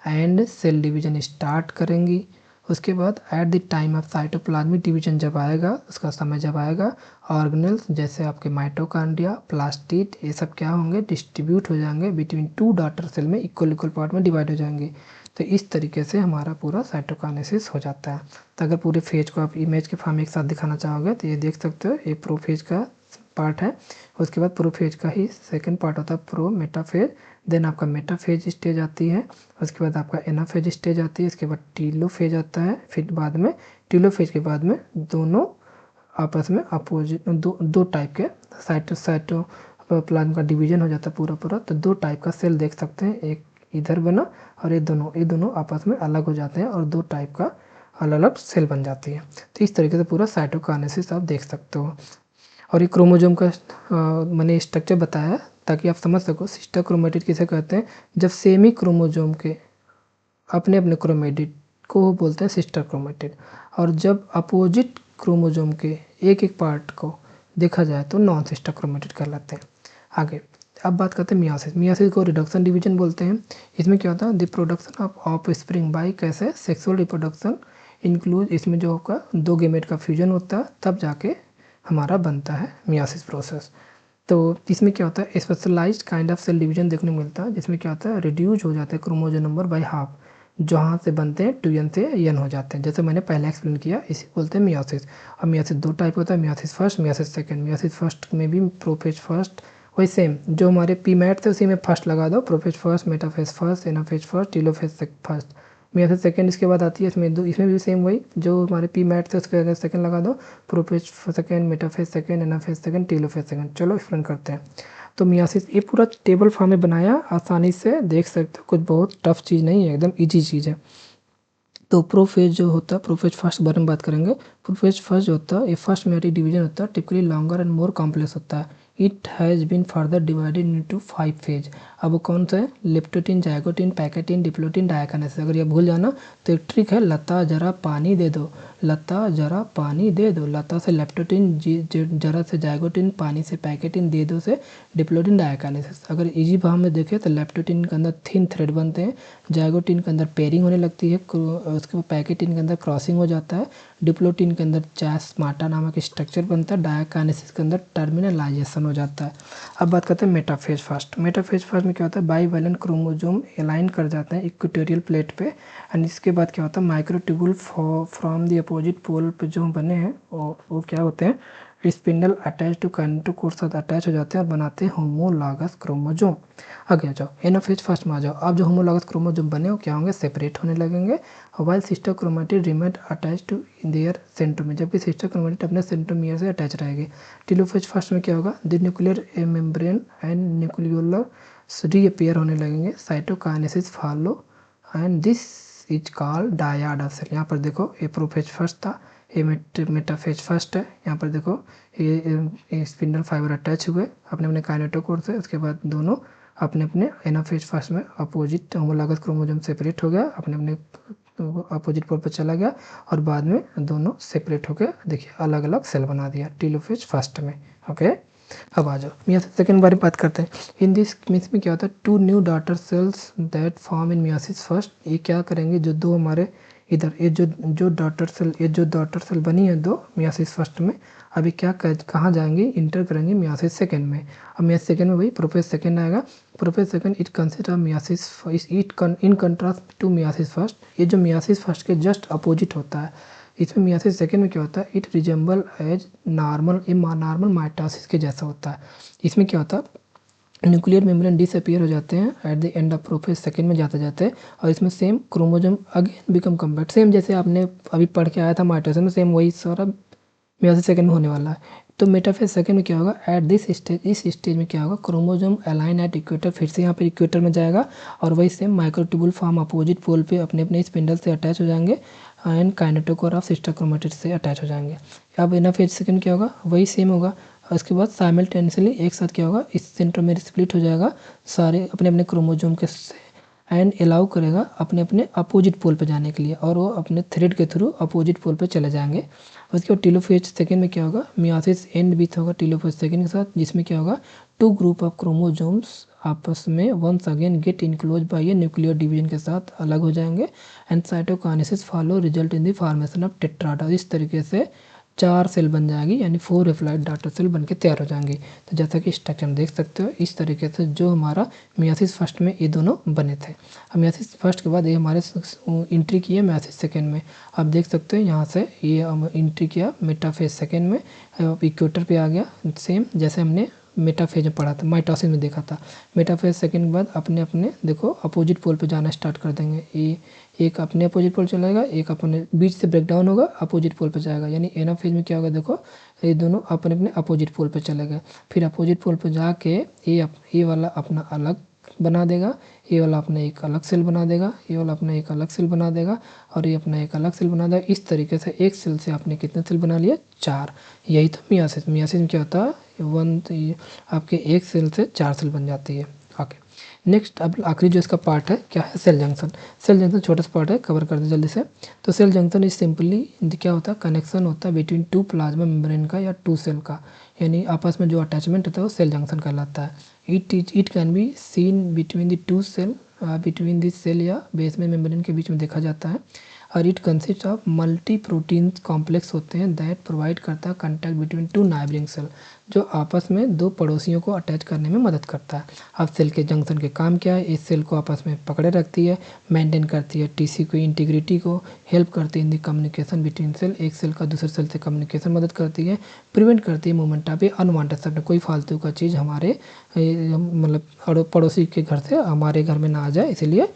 एंड सेल डिवीजन स्टार्ट करेंगी। उसके बाद at the time of cytoplasmic division जब आएगा, उसका समय जब आएगा, ऑर्गेनेल्स जैसे आपके माइटोकॉन्ड्रिया, प्लास्टिड, ये सब क्या होंगे, डिस्ट्रीब्यूट हो जाएंगे बिटवीन 2 डॉटर सेल में, इक्वल इक्वल पार्ट में डिवाइड हो जाएंगे। तो इस तरीके से हमारा पूरा साइटोकाइनेसिस हो जाता है। तो अगर पूरे फेज को आप इमेज के फॉर्म में एक साथ दिखाना चाहोगे तो ये देख सकते हो, ये प्रोफेज का पार्ट है। उसके बाद प्रोफेज का ही सेकंड पार्ट होता है प्रो मेटाफेज, देन आपका मेटाफेज स्टेज आती है, उसके बाद आपका एनाफेज स्टेज आती है, इसके बाद टीलोफेज आता है, फिर बाद में टीलोफेज के बाद में दोनों आपस में अपोजिट दो टाइप के साइटोप्लाज्म का डिवीजन हो जाता है पूरा पूरा। तो 2 टाइप का सेल देख सकते हैं, एक इधर बना और ये दोनों आपस में अलग हो जाते हैं और 2 टाइप का अलग अलग सेल बन जाती है। तो इस तरीके से पूरा साइटोकाइनेसिस आप देख सकते हो। और ये क्रोमोजोम का मैंने स्ट्रक्चर बताया ताकि आप समझ सको सिस्टर क्रोमेटिड किसे कहते हैं, जब सेमी क्रोमोजोम के अपने अपने क्रोमेटिड को बोलते हैं सिस्टर क्रोमेटिड, और जब अपोजिट क्रोमोजोम के एक एक पार्ट को देखा जाए तो नॉन सिस्टर क्रोमेटिड कहलाते हैं। आगे अब बात करते हैं मियोसिस। मियोसिस को रिडक्शन डिवीजन बोलते हैं। इसमें क्या होता है, the production of spring by कैसे सेक्सुअल रिप्रोडक्शन इंक्लूड, इसमें जो आपका 2 गेमेट का फ्यूजन होता है तब जाके हमारा बनता है मियोसिस प्रोसेस। तो इसमें क्या होता है, specialised kind of cell division देखने को मिलता है, जिसमें क्या होता है, रिड्यूज हो जाता है क्रोमोजोम नंबर बाई हाफ, जहाँ से बनते हैं 2n से n हो जाते हैं, जैसे मैंने पहले एक्सप्लेन किया, इसी बोलते हैं मियोसिस। और मियोसिस 2 टाइप होता है, meiosis first, meiosis second. Meiosis first में भी प्रोफेज फर्स्ट, वही सेम जो हमारे पीमैट थे उसी में फर्स्ट लगा दो, prophase first, metaphase first, anaphase first, telophase first. Meiosis second इसके बाद आती है, इसमें भी सेम वही जो हमारे पीमैट थे उसके अगर सेकंड लगा दो, prophase second, metaphase second, anaphase second, telophase second. चलो एक्सप्लेन करते हैं। तो मियोसिस ये पूरा टेबल फॉर्म में बनाया, आसानी से देख सकते हो, कुछ बहुत टफ चीज़ नहीं है, एकदम ईजी चीज़ है। तो प्रोफेज जो होता है, प्रोफेज फर्स्ट के बारे में बात करेंगे। प्रोफेज फर्स्ट जो होता है, ये फर्स्ट मेयोटिक डिवीजन होता है, typically longer and more complex होता है। It has been further divided into 5 phase. अब वो कौन सा है, leptotene, zygotene, pachytene, diplotene, diakinesis. अगर ये भूल जाना तो एक ट्रिक है, लता जरा पानी दे दो, लता जरा पानी दे दो, लता से लेप्टोटिन, जरा से जाइगोटिन, पानी से पैकेटिन, दे दो से डिप्लोटिन, डायकाइनेसिस। अगर इजी फॉर्म में देखें तो लेप्टोटिन के अंदर थिन थ्रेड बनते हैं, जाइगोटिन के अंदर पेयरिंग होने लगती है, उसके बाद पैकेटिन के अंदर क्रॉसिंग हो जाता है, डिप्लोटिन के अंदर चास्माटा नामक स्ट्रक्चर बनता है, डायकाइनेसिस के अंदर टर्मिनलाइजेशन हो जाता है। अब बात करते हैं मेटाफेज फर्स्ट। मेटाफेज फर्स्ट में क्या होता है, बाईवैलेंट क्रोमोसोम अलाइन कर जाते हैं इक्वेटोरियल प्लेट पे, एंड इसके बाद क्या होता है, microtubule from the opposite pole पे जो बने हैं वो क्या होते हैं, स्पिंडल अटैच टू काइनेटोकोर साथ अटैच हो जाते हैं और बनाते हैं होमोलॉगस क्रोमोसोम। आगे आ जाओ, एनाफेज फर्स्ट में आ जाओ। अब जो होमोलॉगस क्रोमोसोम बने हो क्या होंगे, सेपरेट होने लगेंगे, while sister chromatid remain attach to their centromere, जबकि सिस्टर क्रोमेटिड अपने सेंट्रोमियर से अटैच रहेगी। टेलोफेज फर्स्ट में क्या होगा, the nuclear membrane and nucleolar reappear होने लगेंगे, cytokinesis follow and this is called dyad of cell. यहाँ पर देखो ये प्रोफेज फर्स्ट था, ये मेटाफेज फर्स्ट है। यहाँ पर देखो ये स्पिंडल फाइबर अटैच हुए अपने अपने काइनेटोकोर से, उसके बाद दोनों अपने अपने एनाफेज फर्स्ट में अपोजिट होमोलॉगस क्रोमोसोम सेपरेट हो गया, अपने अपने अपोजिट पोल पर चला गया, और बाद में दोनों सेपरेट होकर देखिए अलग अलग सेल बना दिया टेलोफेज फर्स्ट में। ओके, अब आ जाओ मियोसिस सेकंड बारे में बात करते हैं। इन दिस मीन्स में क्या होता है, 2 new daughter cells that form in meiosis first, ये क्या करेंगे, जो 2 हमारे इधर ये जो डॉटर सेल बनी है दो मियोसिस फर्स्ट में, अभी क्या कहाँ जाएंगी, इंटर करेंगे मियोसिस सेकेंड में। अब मियोसिस सेकेंड में वही प्रोफेज सेकेंड आएगा। Prophase second it consist of meiosis in contrast to meiosis first. ये जो मियोसिस फर्स्ट के जस्ट अपोजिट होता है। इसमें मियोसिस सेकेंड में क्या होता है, it resemble as normal mitosis के जैसा होता है। इसमें क्या होता है, न्यूक्लियर मेम्ब्रेन डिसअपियर हो जाते हैं at the end of prophase second में जाते हैं। और इसमें same chromosome again become compact, same जैसे आपने अभी पढ़ के आया था माइटोसिस में, सेम वही सारा मियोसिस सेकेंड में होने वाला है। तो मेटाफेज सेकेंड में क्या होगा, एट दिस स्टेज, इस स्टेज में क्या होगा, क्रोमोजोम अलाइन एट इक्वेटर, फिर से यहाँ पे इक्वेटर में जाएगा और वही same microtubule form opposite pole पे अपने अपने स्पिंडल से अटैच हो जाएंगे and kinetochore of sister chromatid से अटैच हो जाएंगे। अब एनाफेज सेकेंड क्या होगा, वही सेम होगा। और उसके बाद साइमल्टेनियसली एक साथ क्या होगा, इस सेंटर में स्प्लिट हो जाएगा सारे अपने अपने क्रोमोजोम के एंड अलाउ करेगा अपने अपने अपोजिट पोल पे जाने के लिए, और वो अपने थ्रेड के थ्रू अपोजिट पोल पे चले जाएंगे। उसके बाद टेलोफेज सेकेंड में क्या होगा, मियोसिस एंड विथ होगा टेलोफेज सेकेंड के साथ, जिसमें क्या होगा, टू ग्रुप ऑफ क्रोमोजोम्स आपस में once again get enclose by a nuclear division के साथ अलग हो जाएंगे and cytokinesis follow result in the formation of tetrad. इस तरीके से 4 सेल बन जाएगी, यानी 4 रेफ्लाइड डॉटर सेल बन के तैयार हो जाएंगी। तो जैसा कि स्ट्रक्चर देख सकते हो, इस तरीके से जो हमारा मियोसिस फर्स्ट में ये दोनों बने थे। अब मियोसिस फर्स्ट के बाद ये हमारे एंट्री की है मियोसिस सेकेंड में। आप देख सकते हो यहाँ से ये एंट्री किया मेटाफेज सेकेंड में, इक्वेटर पे आ गया, सेम जैसे हमने मेटाफेज में पढ़ा था, माइटोसिस में देखा था। मेटाफेज सेकेंड के बाद अपने अपने देखो अपोजिट पोल पे जाना स्टार्ट कर देंगे। ये एक अपने अपोजिट पोल चलेगा, एक अपने बीच से ब्रेक डाउन होगा, अपोजिट पोल पे जाएगा। यानी एनाफेज में क्या होगा, देखो ये दोनों अपने अपने अपोजिट पोल पे चले गए। फिर अपोजिट पोल पे जाके ये वाला अपना अलग बना देगा, ये वाला अपना एक अलग सेल बना देगा, ये वाला अपना एक अलग सेल बना देगा, और ये अपना एक अलग सेल बना देगा। इस तरीके से एक सेल से आपने कितने सेल बना लिए, 4। यही तो मियोसिस में क्या होता है, आपके एक सेल से 4 सेल बन जाती है। ओके, नेक्स्ट अब आखिरी जो इसका पार्ट है क्या है, सेल जंक्शन। सेल जंक्शन छोटा सा पार्ट है, कवर कर दे जल्दी से। तो सेल जंक्शन इज सिंपली क्या होता है, कनेक्शन होता है बिटवीन 2 प्लाज्मा मेम्ब्रेन का या 2 सेल का, यानी आपस में जो अटैचमेंट होता है वो सेल जंक्शन कहलाता है। It can be seen between the 2 cell, between this cell या बेसमेंट मेम्ब्रेन के बीच में देखा जाता है। और it consist of multi proteins complex होते हैं दैट प्रोवाइड करता है कॉन्टैक्ट बिटवीन 2 नाइबरिंग सेल, जो आपस में 2 पड़ोसियों को अटैच करने में मदद करता है। अब सेल के जंक्शन के काम क्या है, इस सेल को आपस में पकड़े रखती है, मेंटेन करती है टीसी को इंटीग्रिटी को, हेल्प करती है इन दी कम्युनिकेशन बिटवीन सेल, एक सेल का दूसरे सेल से कम्युनिकेशन मदद करती है, प्रिवेंट करती है मूवमेंट ऑफ अनवांटेड शब्द, कोई फालतू का चीज़ हमारे मतलब पड़ोसी के घर से हमारे घर में ना आ जाए, इसलिए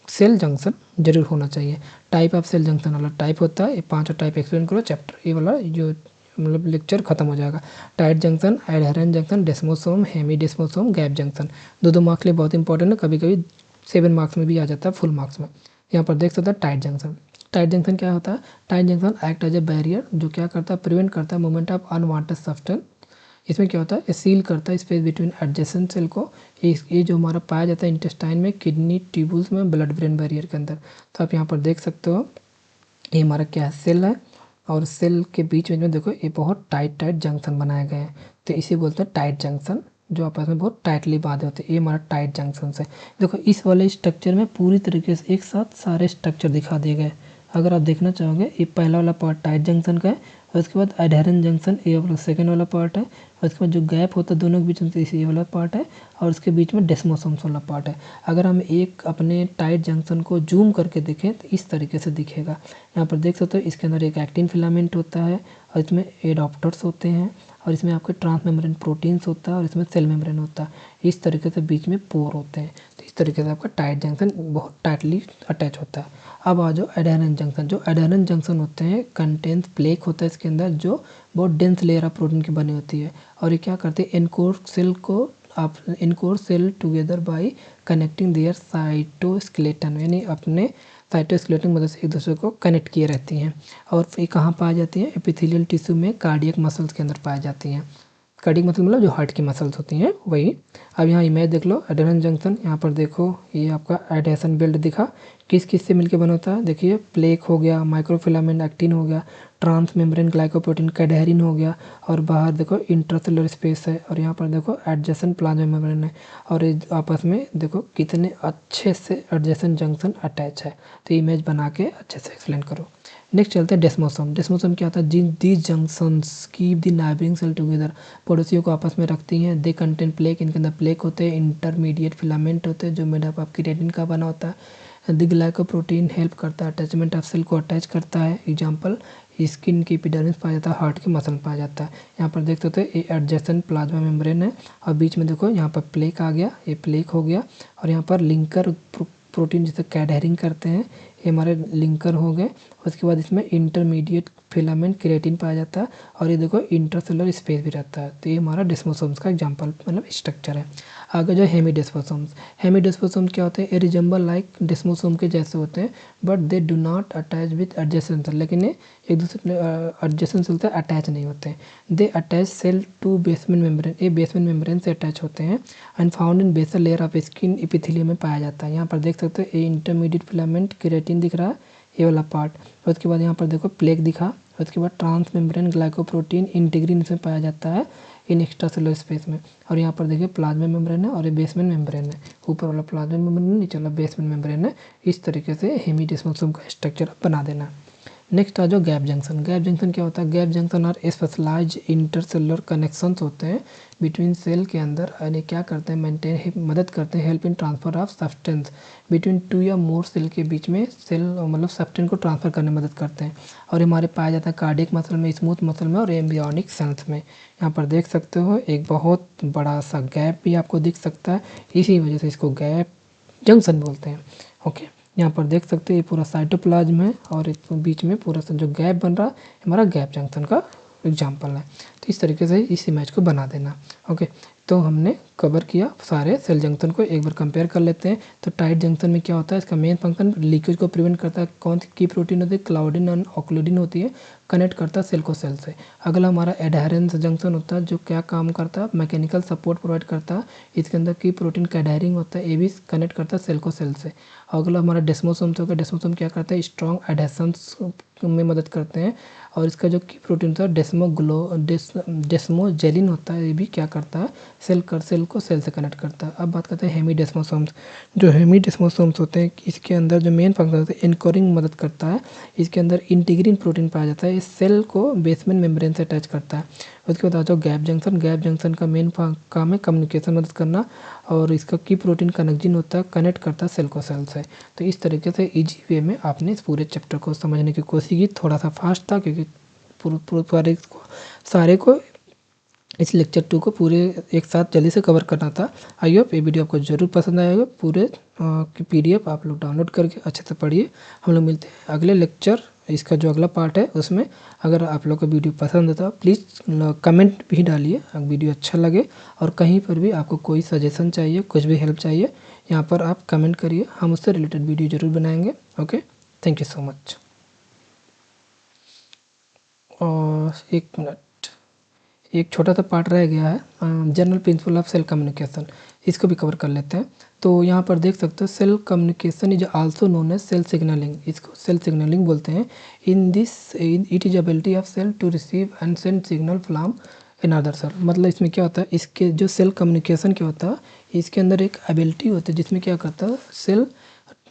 सेल जंक्शन जरूर होना चाहिए। टाइप ऑफ सेल जंक्शन वाला टाइप होता है, ये 5 टाइप एक्सप्लेन करो चैप्टर, ये वाला जो मतलब लेक्चर खत्म हो जाएगा। Tight junction, adherent junction, desmosome, hemi desmosome, gap junction. 2 marks के लिए बहुत इंपॉर्टेंट है, कभी कभी 7 मार्क्स में भी आ जाता है, फुल मार्क्स में। यहाँ पर देख सकते हैं टाइट जंक्शन। टाइट जंक्शन क्या होता है, tight junction act as a barrier, जो क्या करता है, प्रिवेंट करता है मूवमेंट ऑफ अनवांटेड सब्सटेंस। इसमें क्या होता है, ये सील करता है स्पेस बिटवीन एडजेसेंट सेल को। ये जो हमारा पाया जाता है इंटेस्टाइन में, किडनी ट्यूबुल्स में, ब्लड ब्रेन बैरियर के अंदर। तो आप यहाँ पर देख सकते हो ये हमारा क्या है, सेल है, और सेल के बीच में देखो ये बहुत टाइट जंक्शन बनाए गए हैं, तो इसे बोलते हैं टाइट जंक्शन, जो आपस में बहुत टाइटली बांधे होते हैं। ये हमारा टाइट जंक्शन है। देखो इस वाले स्ट्रक्चर में पूरी तरीके से एक साथ सारे स्ट्रक्चर दिखा दिए गए। अगर आप देखना चाहोगे, ये पहला वाला पार्ट टाइट जंक्शन का है, और उसके बाद एडहेरेंट जंक्शन ये वाला सेकेंड वाला पार्ट है, और उसके बाद जो गैप होता है दोनों के बीच में ये वाला पार्ट है, और उसके बीच में डेस्मोसोम्स वाला पार्ट है। अगर हम एक अपने टाइट जंक्शन को जूम करके देखें तो इस तरीके से दिखेगा। यहाँ पर देख सकते हो इसके अंदर एक एक्टिन फिलामेंट होता है, और इसमें एडॉप्टर्स होते हैं, और इसमें आपके ट्रांसमेम्ब्रेन प्रोटीन्स होता है, और इसमें सेल मेम्ब्रेन होता है। इस तरीके से बीच में पोर होते हैं, तो इस तरीके से आपका टाइट जंक्शन बहुत टाइटली अटैच होता है। अब आ जाओ एडहेरेंट जंक्शन। जो एडहेरेंट जंक्शन होते हैं कंटेंस प्लेक होता है इसके अंदर, जो बहुत डेंस लेयर ऑफ प्रोटीन की बनी होती है, और ये क्या करते हैं, एनकोर सेल को आप anchor cell together by connecting their cytoskeleton, यानी अपने साइटोस्केलेटन की मदद से एक दूसरे को कनेक्ट किए रहती हैं। और ये कहाँ पाई जाती हैं, एपिथेलियल टिश्यू में, कार्डियक मसल्स के अंदर पाई जाती हैं। कार्डियक मसल मतलब जो हार्ट की मसल्स होती हैं वही। अब यहाँ इमेज देख लो एडेनोसिन जंक्शन, यहाँ पर देखो ये आपका एडेसन बेल्ट दिखा, किस किस से मिलकर बना होता है। देखिए प्लेक हो गया, माइक्रोफिलामेंट एक्टिन हो गया, ट्रांस मेम्ब्रेन ग्लाइकोप्रोटीन कैडहेरिन हो गया, और बाहर देखो इंट्रासेलुलर स्पेस है, और यहाँ पर देखो एडजेसेंट प्लाज्मा मेम्ब्रेन है, और आपस में देखो कितने अच्छे से एडजेसेंट जंक्शन अटैच है। तो इमेज बना के अच्छे से एक्सप्लेन करो। नेक्स्ट चलते हैं डेस्मोसोम। डेस्मोसोम क्या होता है? These junctions keep the neighbouring cell together, पड़ोसियों को आपस में रखती हैं। दे कंटेन प्लेक, इनके अंदर प्लेक होते हैं, इंटरमीडिएट फिलामेंट होते हैं जो मेडअप ऑफ केराटिन का बना होता है। द ग्लाइकोप्रोटीन हेल्प करता है अटैचमेंट ऑफ सेल को अटैच करता है। एग्जाम्पल स्किन की एपिडर्मिस पाया जाता है, हार्ट के मसल पाया जाता है। यहाँ पर देख सकते हो ये एडजेसेंट प्लाज्मा मेम्ब्रेन है, और बीच में देखो यहाँ पर प्लेक आ गया, ये प्लेक हो गया, और यहाँ पर लिंकर प्रोटीन जिसे कैडहेरिंग करते हैं, ये हमारे लिंकर हो गए। उसके बाद इसमें इंटरमीडिएट फिलामेंट केराटिन पाया जाता है, और ये देखो इंट्रासेलुलर स्पेस भी रहता है। तो ये हमारा डेस्मोसोम्स का एग्जांपल मतलब स्ट्रक्चर है। आगे जो हेमीडेस्मोसोम्स, हेमीडेस्मोसोम्स क्या होते हैं? ये रिजेंबल लाइक डेस्मोसोम के जैसे होते हैं, but they do not attach with adjacent cell, लेकिन ये एक दूसरे एडजेसेंट सेल से अटैच नहीं होते हैं। They attach cell to basement membrane, ये बेसमेंट मेम्ब्रेन से अटैच होते हैं, and found in basal layer of skin epithelium में पाया जाता है। यहाँ पर देख सकते हो ये इंटरमीडिएट फिलामेंट केराटिन दिख रहा है, ये वाला पार्ट। उसके बाद यहाँ पर देखो प्लेक दिखा, उसके बाद ट्रांस मेम्ब्रेन ग्लाइकोप्रोटीन इंटीग्रिन इसमें पाया जाता है इन एक्स्ट्रासेलुलर स्पेस में। और यहाँ पर देखिए प्लाज्मा मेम्ब्रेन है, और ये बेसमेंट मेम्ब्रेन है। ऊपर वाला प्लाज्मा मेम्ब्रेन है, नीचे वाला बेसमेंट मेम्ब्रेन है। इस तरीके से हेमीडेस्मोसोम का स्ट्रक्चर बना देना। नेक्स्ट आ जाओ गैप जंक्शन। गैप जंक्शन क्या होता है? गैप जंक्शन और स्पेशलाइज्ड इंटरसेलुलर कनेक्शंस होते हैं बिटवीन सेल के अंदर, यानी क्या करते हैं मेंटेन मदद करते हैं help in transfer of substance between two या मोर सेल के बीच में सेल मतलब सब्सटेंस को ट्रांसफर करने में मदद करते हैं। और हमारे पाया जाता है कार्डियक मसल में, स्मूथ मसल में, और एम्ब्रियोनिक सेल्स में। यहाँ पर देख सकते हो एक बहुत बड़ा सा गैप भी आपको दिख सकता है, इसी वजह से इसको गैप जंक्शन बोलते हैं। ओके, यहाँ पर देख सकते हैं ये पूरा साइटोप्लाज्म है, और इस बीच में पूरा सा जो गैप बन रहा है हमारा गैप जंक्शन का एग्जाम्पल है। तो इस तरीके से इस इमेज को बना देना। ओके, तो हमने कवर किया सारे सेल जंक्शन को, एक बार कंपेयर कर लेते हैं। तो टाइट जंक्शन में क्या होता है? इसका मेन फंक्शन लीकेज को प्रिवेंट करता है। कौन सी की प्रोटीन होती है? क्लाउडिन और ऑक्लूडिन होती है, कनेक्ट करता है सेल को सेल से। अगला हमारा एडहेरेंस जंक्शन होता है, जो क्या काम करता है? मैकेनिकल सपोर्ट प्रोवाइड करता है। इसके अंदर की प्रोटीन कैडहेरिंग होता है, ये भी कनेक्ट करता है सेल को सेल से। अगला हमारा डेस्मोसोम होगा, डेस्मोसोम क्या करता है? स्ट्रॉन्ग एडहेशंस में मदद करते हैं, और इसका जो की प्रोटीन होता है डेस्मोजेलिन होता है, ये भी क्या करता है? सेल को सेल से कनेक्ट करता है। अब बात करते हैं हेमीडेस्मोसोम्स। जो हेमीडेस्मोसोम्स होते हैं इसके अंदर जो मेन फंक्शन होता है एनकोरिंग मदद करता है। इसके अंदर इंटीग्रिन प्रोटीन पाया जाता है, इस सेल को बेसमेंट मेम्ब्रेन से अटैच करता है। उसके बाद आ जाओ गैप जंक्शन। गैप जंक्शन का मेन काम है कम्युनिकेशन मदद करना, और इसका की प्रोटीन कनेक्जिन होता है, कनेक्ट करता है सेल को सेल से। तो इस तरीके से इजी वे में आपने इस पूरे चैप्टर को समझने की कोशिश की। थोड़ा सा फास्ट था क्योंकि सारे को इस लेक्चर 2 को पूरे एक साथ जल्दी से कवर करना था। आई होप ये वीडियो आपको ज़रूर पसंद आएगा। पूरे की पीडीएफ आप लोग डाउनलोड करके अच्छे से पढ़िए। हम लोग मिलते हैं अगले लेक्चर, इसका जो अगला पार्ट है उसमें। अगर आप लोग को वीडियो पसंद आता प्लीज़ कमेंट भी डालिए अगर वीडियो अच्छा लगे, और कहीं पर भी आपको कोई सजेशन चाहिए, कुछ भी हेल्प चाहिए, यहाँ पर आप कमेंट करिए, हम उससे रिलेटेड वीडियो ज़रूर बनाएंगे। Okay, thank you so much. और एक मिनट, एक छोटा सा पार्ट रह गया है, general principle of cell communication, इसको भी कवर कर लेते हैं। तो यहाँ पर देख सकते हो cell communication is also known as cell signalling, इसको सेल सिग्नलिंग बोलते हैं। In this it is ability of cell to receive and send signal from in other cell. मतलब इसमें क्या होता है, इसके जो सेल कम्युनिकेशन क्या होता है, इसके अंदर एक एबिलिटी होती है जिसमें क्या करता है, सेल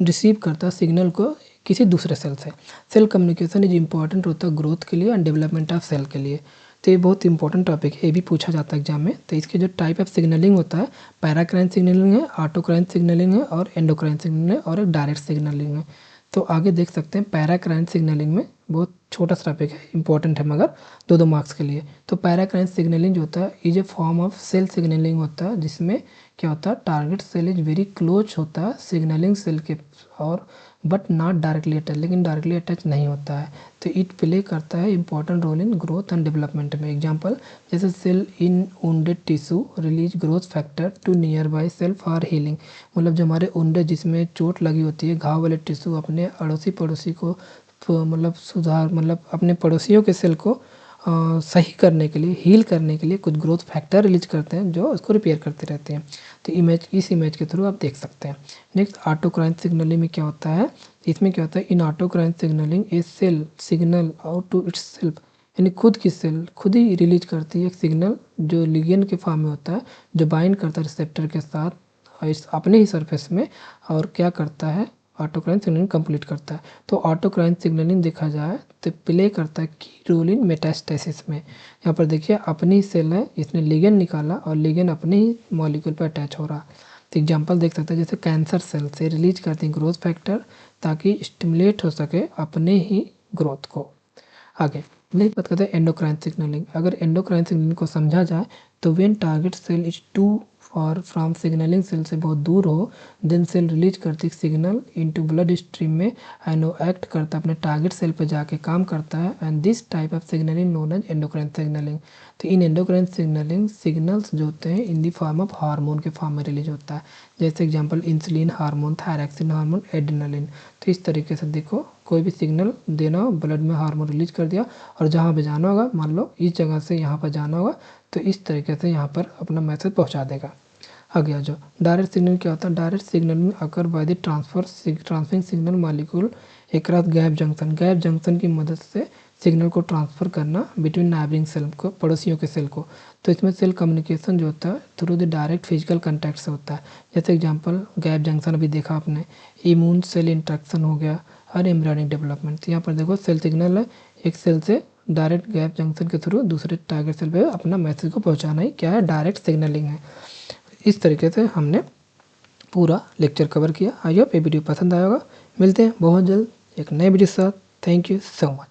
रिसीव करता है सिग्नल को किसी दूसरे सेल से। सेल कम्युनिकेशन इज इम्पॉर्टेंट होता है ग्रोथ के लिए एंड डेवलपमेंट ऑफ सेल के लिए। तो ये बहुत इंपॉर्टेंट टॉपिक है, ये भी पूछा जाता है एग्जाम में। तो इसके जो टाइप ऑफ सिग्नलिंग होता है, पैराक्राइन सिग्नलिंग है, ऑटोक्राइन सिग्नलिंग है, और एंडोक्राइन सिग्नलिंग है, और एक डायरेक्ट सिग्नलिंग है। तो आगे देख सकते हैं पैराक्राइन सिग्नलिंग में बहुत छोटा सा टॉपिक है, इंपॉर्टेंट है मगर 2-2 मार्क्स के लिए। तो पैराक्राइन सिग्नलिंग जो होता है is a form of cell signalling होता है, जिसमें क्या होता है, target cell is very close होता है सिग्नलिंग सेल के, और बट नॉट डायरेक्टली अटैच, लेकिन डायरेक्टली अटैच नहीं होता है। तो इट प्ले करता है important role in growth and development में। एग्जांपल जैसे cell in wounded tissue release growth factor to nearby cell for healing. मतलब जो हमारे वुंडेड जिसमें चोट लगी होती है, घाव वाले टिश्यू अपने अड़ोसी पड़ोसी को मतलब सुधार, मतलब अपने पड़ोसियों के सेल को सही करने के लिए, हील करने के लिए कुछ ग्रोथ फैक्टर रिलीज करते हैं जो उसको रिपेयर करते रहते हैं। तो इस इमेज के थ्रू आप देख सकते हैं। नेक्स्ट ऑटोक्राइन सिग्नलिंग में क्या होता है, इसमें क्या होता है, in autocrine signalling a cell signal out to itself, यानी खुद की सेल खुद ही रिलीज करती है एक सिग्नल जो लिगेंड के फॉर्म में होता है, जो बाइंड करता है रिसेप्टर के साथ इस अपने ही सरफेस में, और क्या करता है, ऑटोक्राइन सिग्नलिंग कंप्लीट करता है। तो ऑटोक्राइन सिग्नलिंग देखा जाए तो प्ले करता है की रोल इन मेटास्टेसिस में। यहाँ पर देखिए अपनी ही सेल है, इसने लिगेंड निकाला और लिगेंड अपने ही मॉलिक्यूल पर अटैच हो रहा। तो एग्जांपल देख सकते हैं, जैसे कैंसर सेल से रिलीज करती हैं ग्रोथ फैक्टर ताकि स्टिमुलेट हो सके अपने ही ग्रोथ को। आगे नेक्स्ट बात करते हैं एंडोक्राइन सिग्नलिंग। अगर एंडोक्राइन सिग्नलिंग को समझा जाए तो when target cell is too और फ्रॉम सिग्नलिंग सेल से बहुत दूर हो, देन सेल रिलीज करती सिग्नल इनटू ब्लड स्ट्रीम में एंड वो एक्ट करता है अपने टारगेट सेल पे जाके काम करता है, and this type of signalling known as endocrine signalling. तो इन एंडोक्राइन सिग्नलिंग सिग्नल्स जो होते हैं in the form of hormone के फॉर्म में रिलीज होता है, जैसे example insulin hormone, thyroxine hormone, adrenaline. तो इस तरीके से देखो कोई भी सिग्नल देना हो, ब्लड में हार्मोन रिलीज कर दिया और जहाँ पे जाना होगा, मान लो इस जगह से यहाँ पर जाना होगा, तो इस तरीके से यहाँ पर अपना मैसेज पहुँचा देगा। आगे आ जाओ, डायरेक्ट सिग्नल क्या होता है। डायरेक्ट सिग्नल में occur by the transferring signal molecule एकरात गैप जंक्शन की मदद से सिग्नल को ट्रांसफ़र करना बिटवीन नाइबरिंग सेल को, पड़ोसियों के सेल को। तो इसमें सेल कम्युनिकेशन जो होता है through the direct physical contact से होता है। जैसे एग्जांपल गैप जंक्शन अभी देखा आपने, इम्यून सेल इंट्रैक्शन हो गया और एम्ब्रियोनिक डेवलपमेंट। यहाँ पर देखो सेल सिग्नल है, एक सेल से डायरेक्ट गैप जंक्शन के थ्रू दूसरे टारगेट सेल पे अपना मैसेज को पहुँचाना ही क्या है, डायरेक्ट सिग्नलिंग है। इस तरीके से हमने पूरा लेक्चर कवर किया। आई होप ये वीडियो पसंद आया होगा। मिलते हैं बहुत जल्द एक नए वीडियो के साथ। Thank you so much.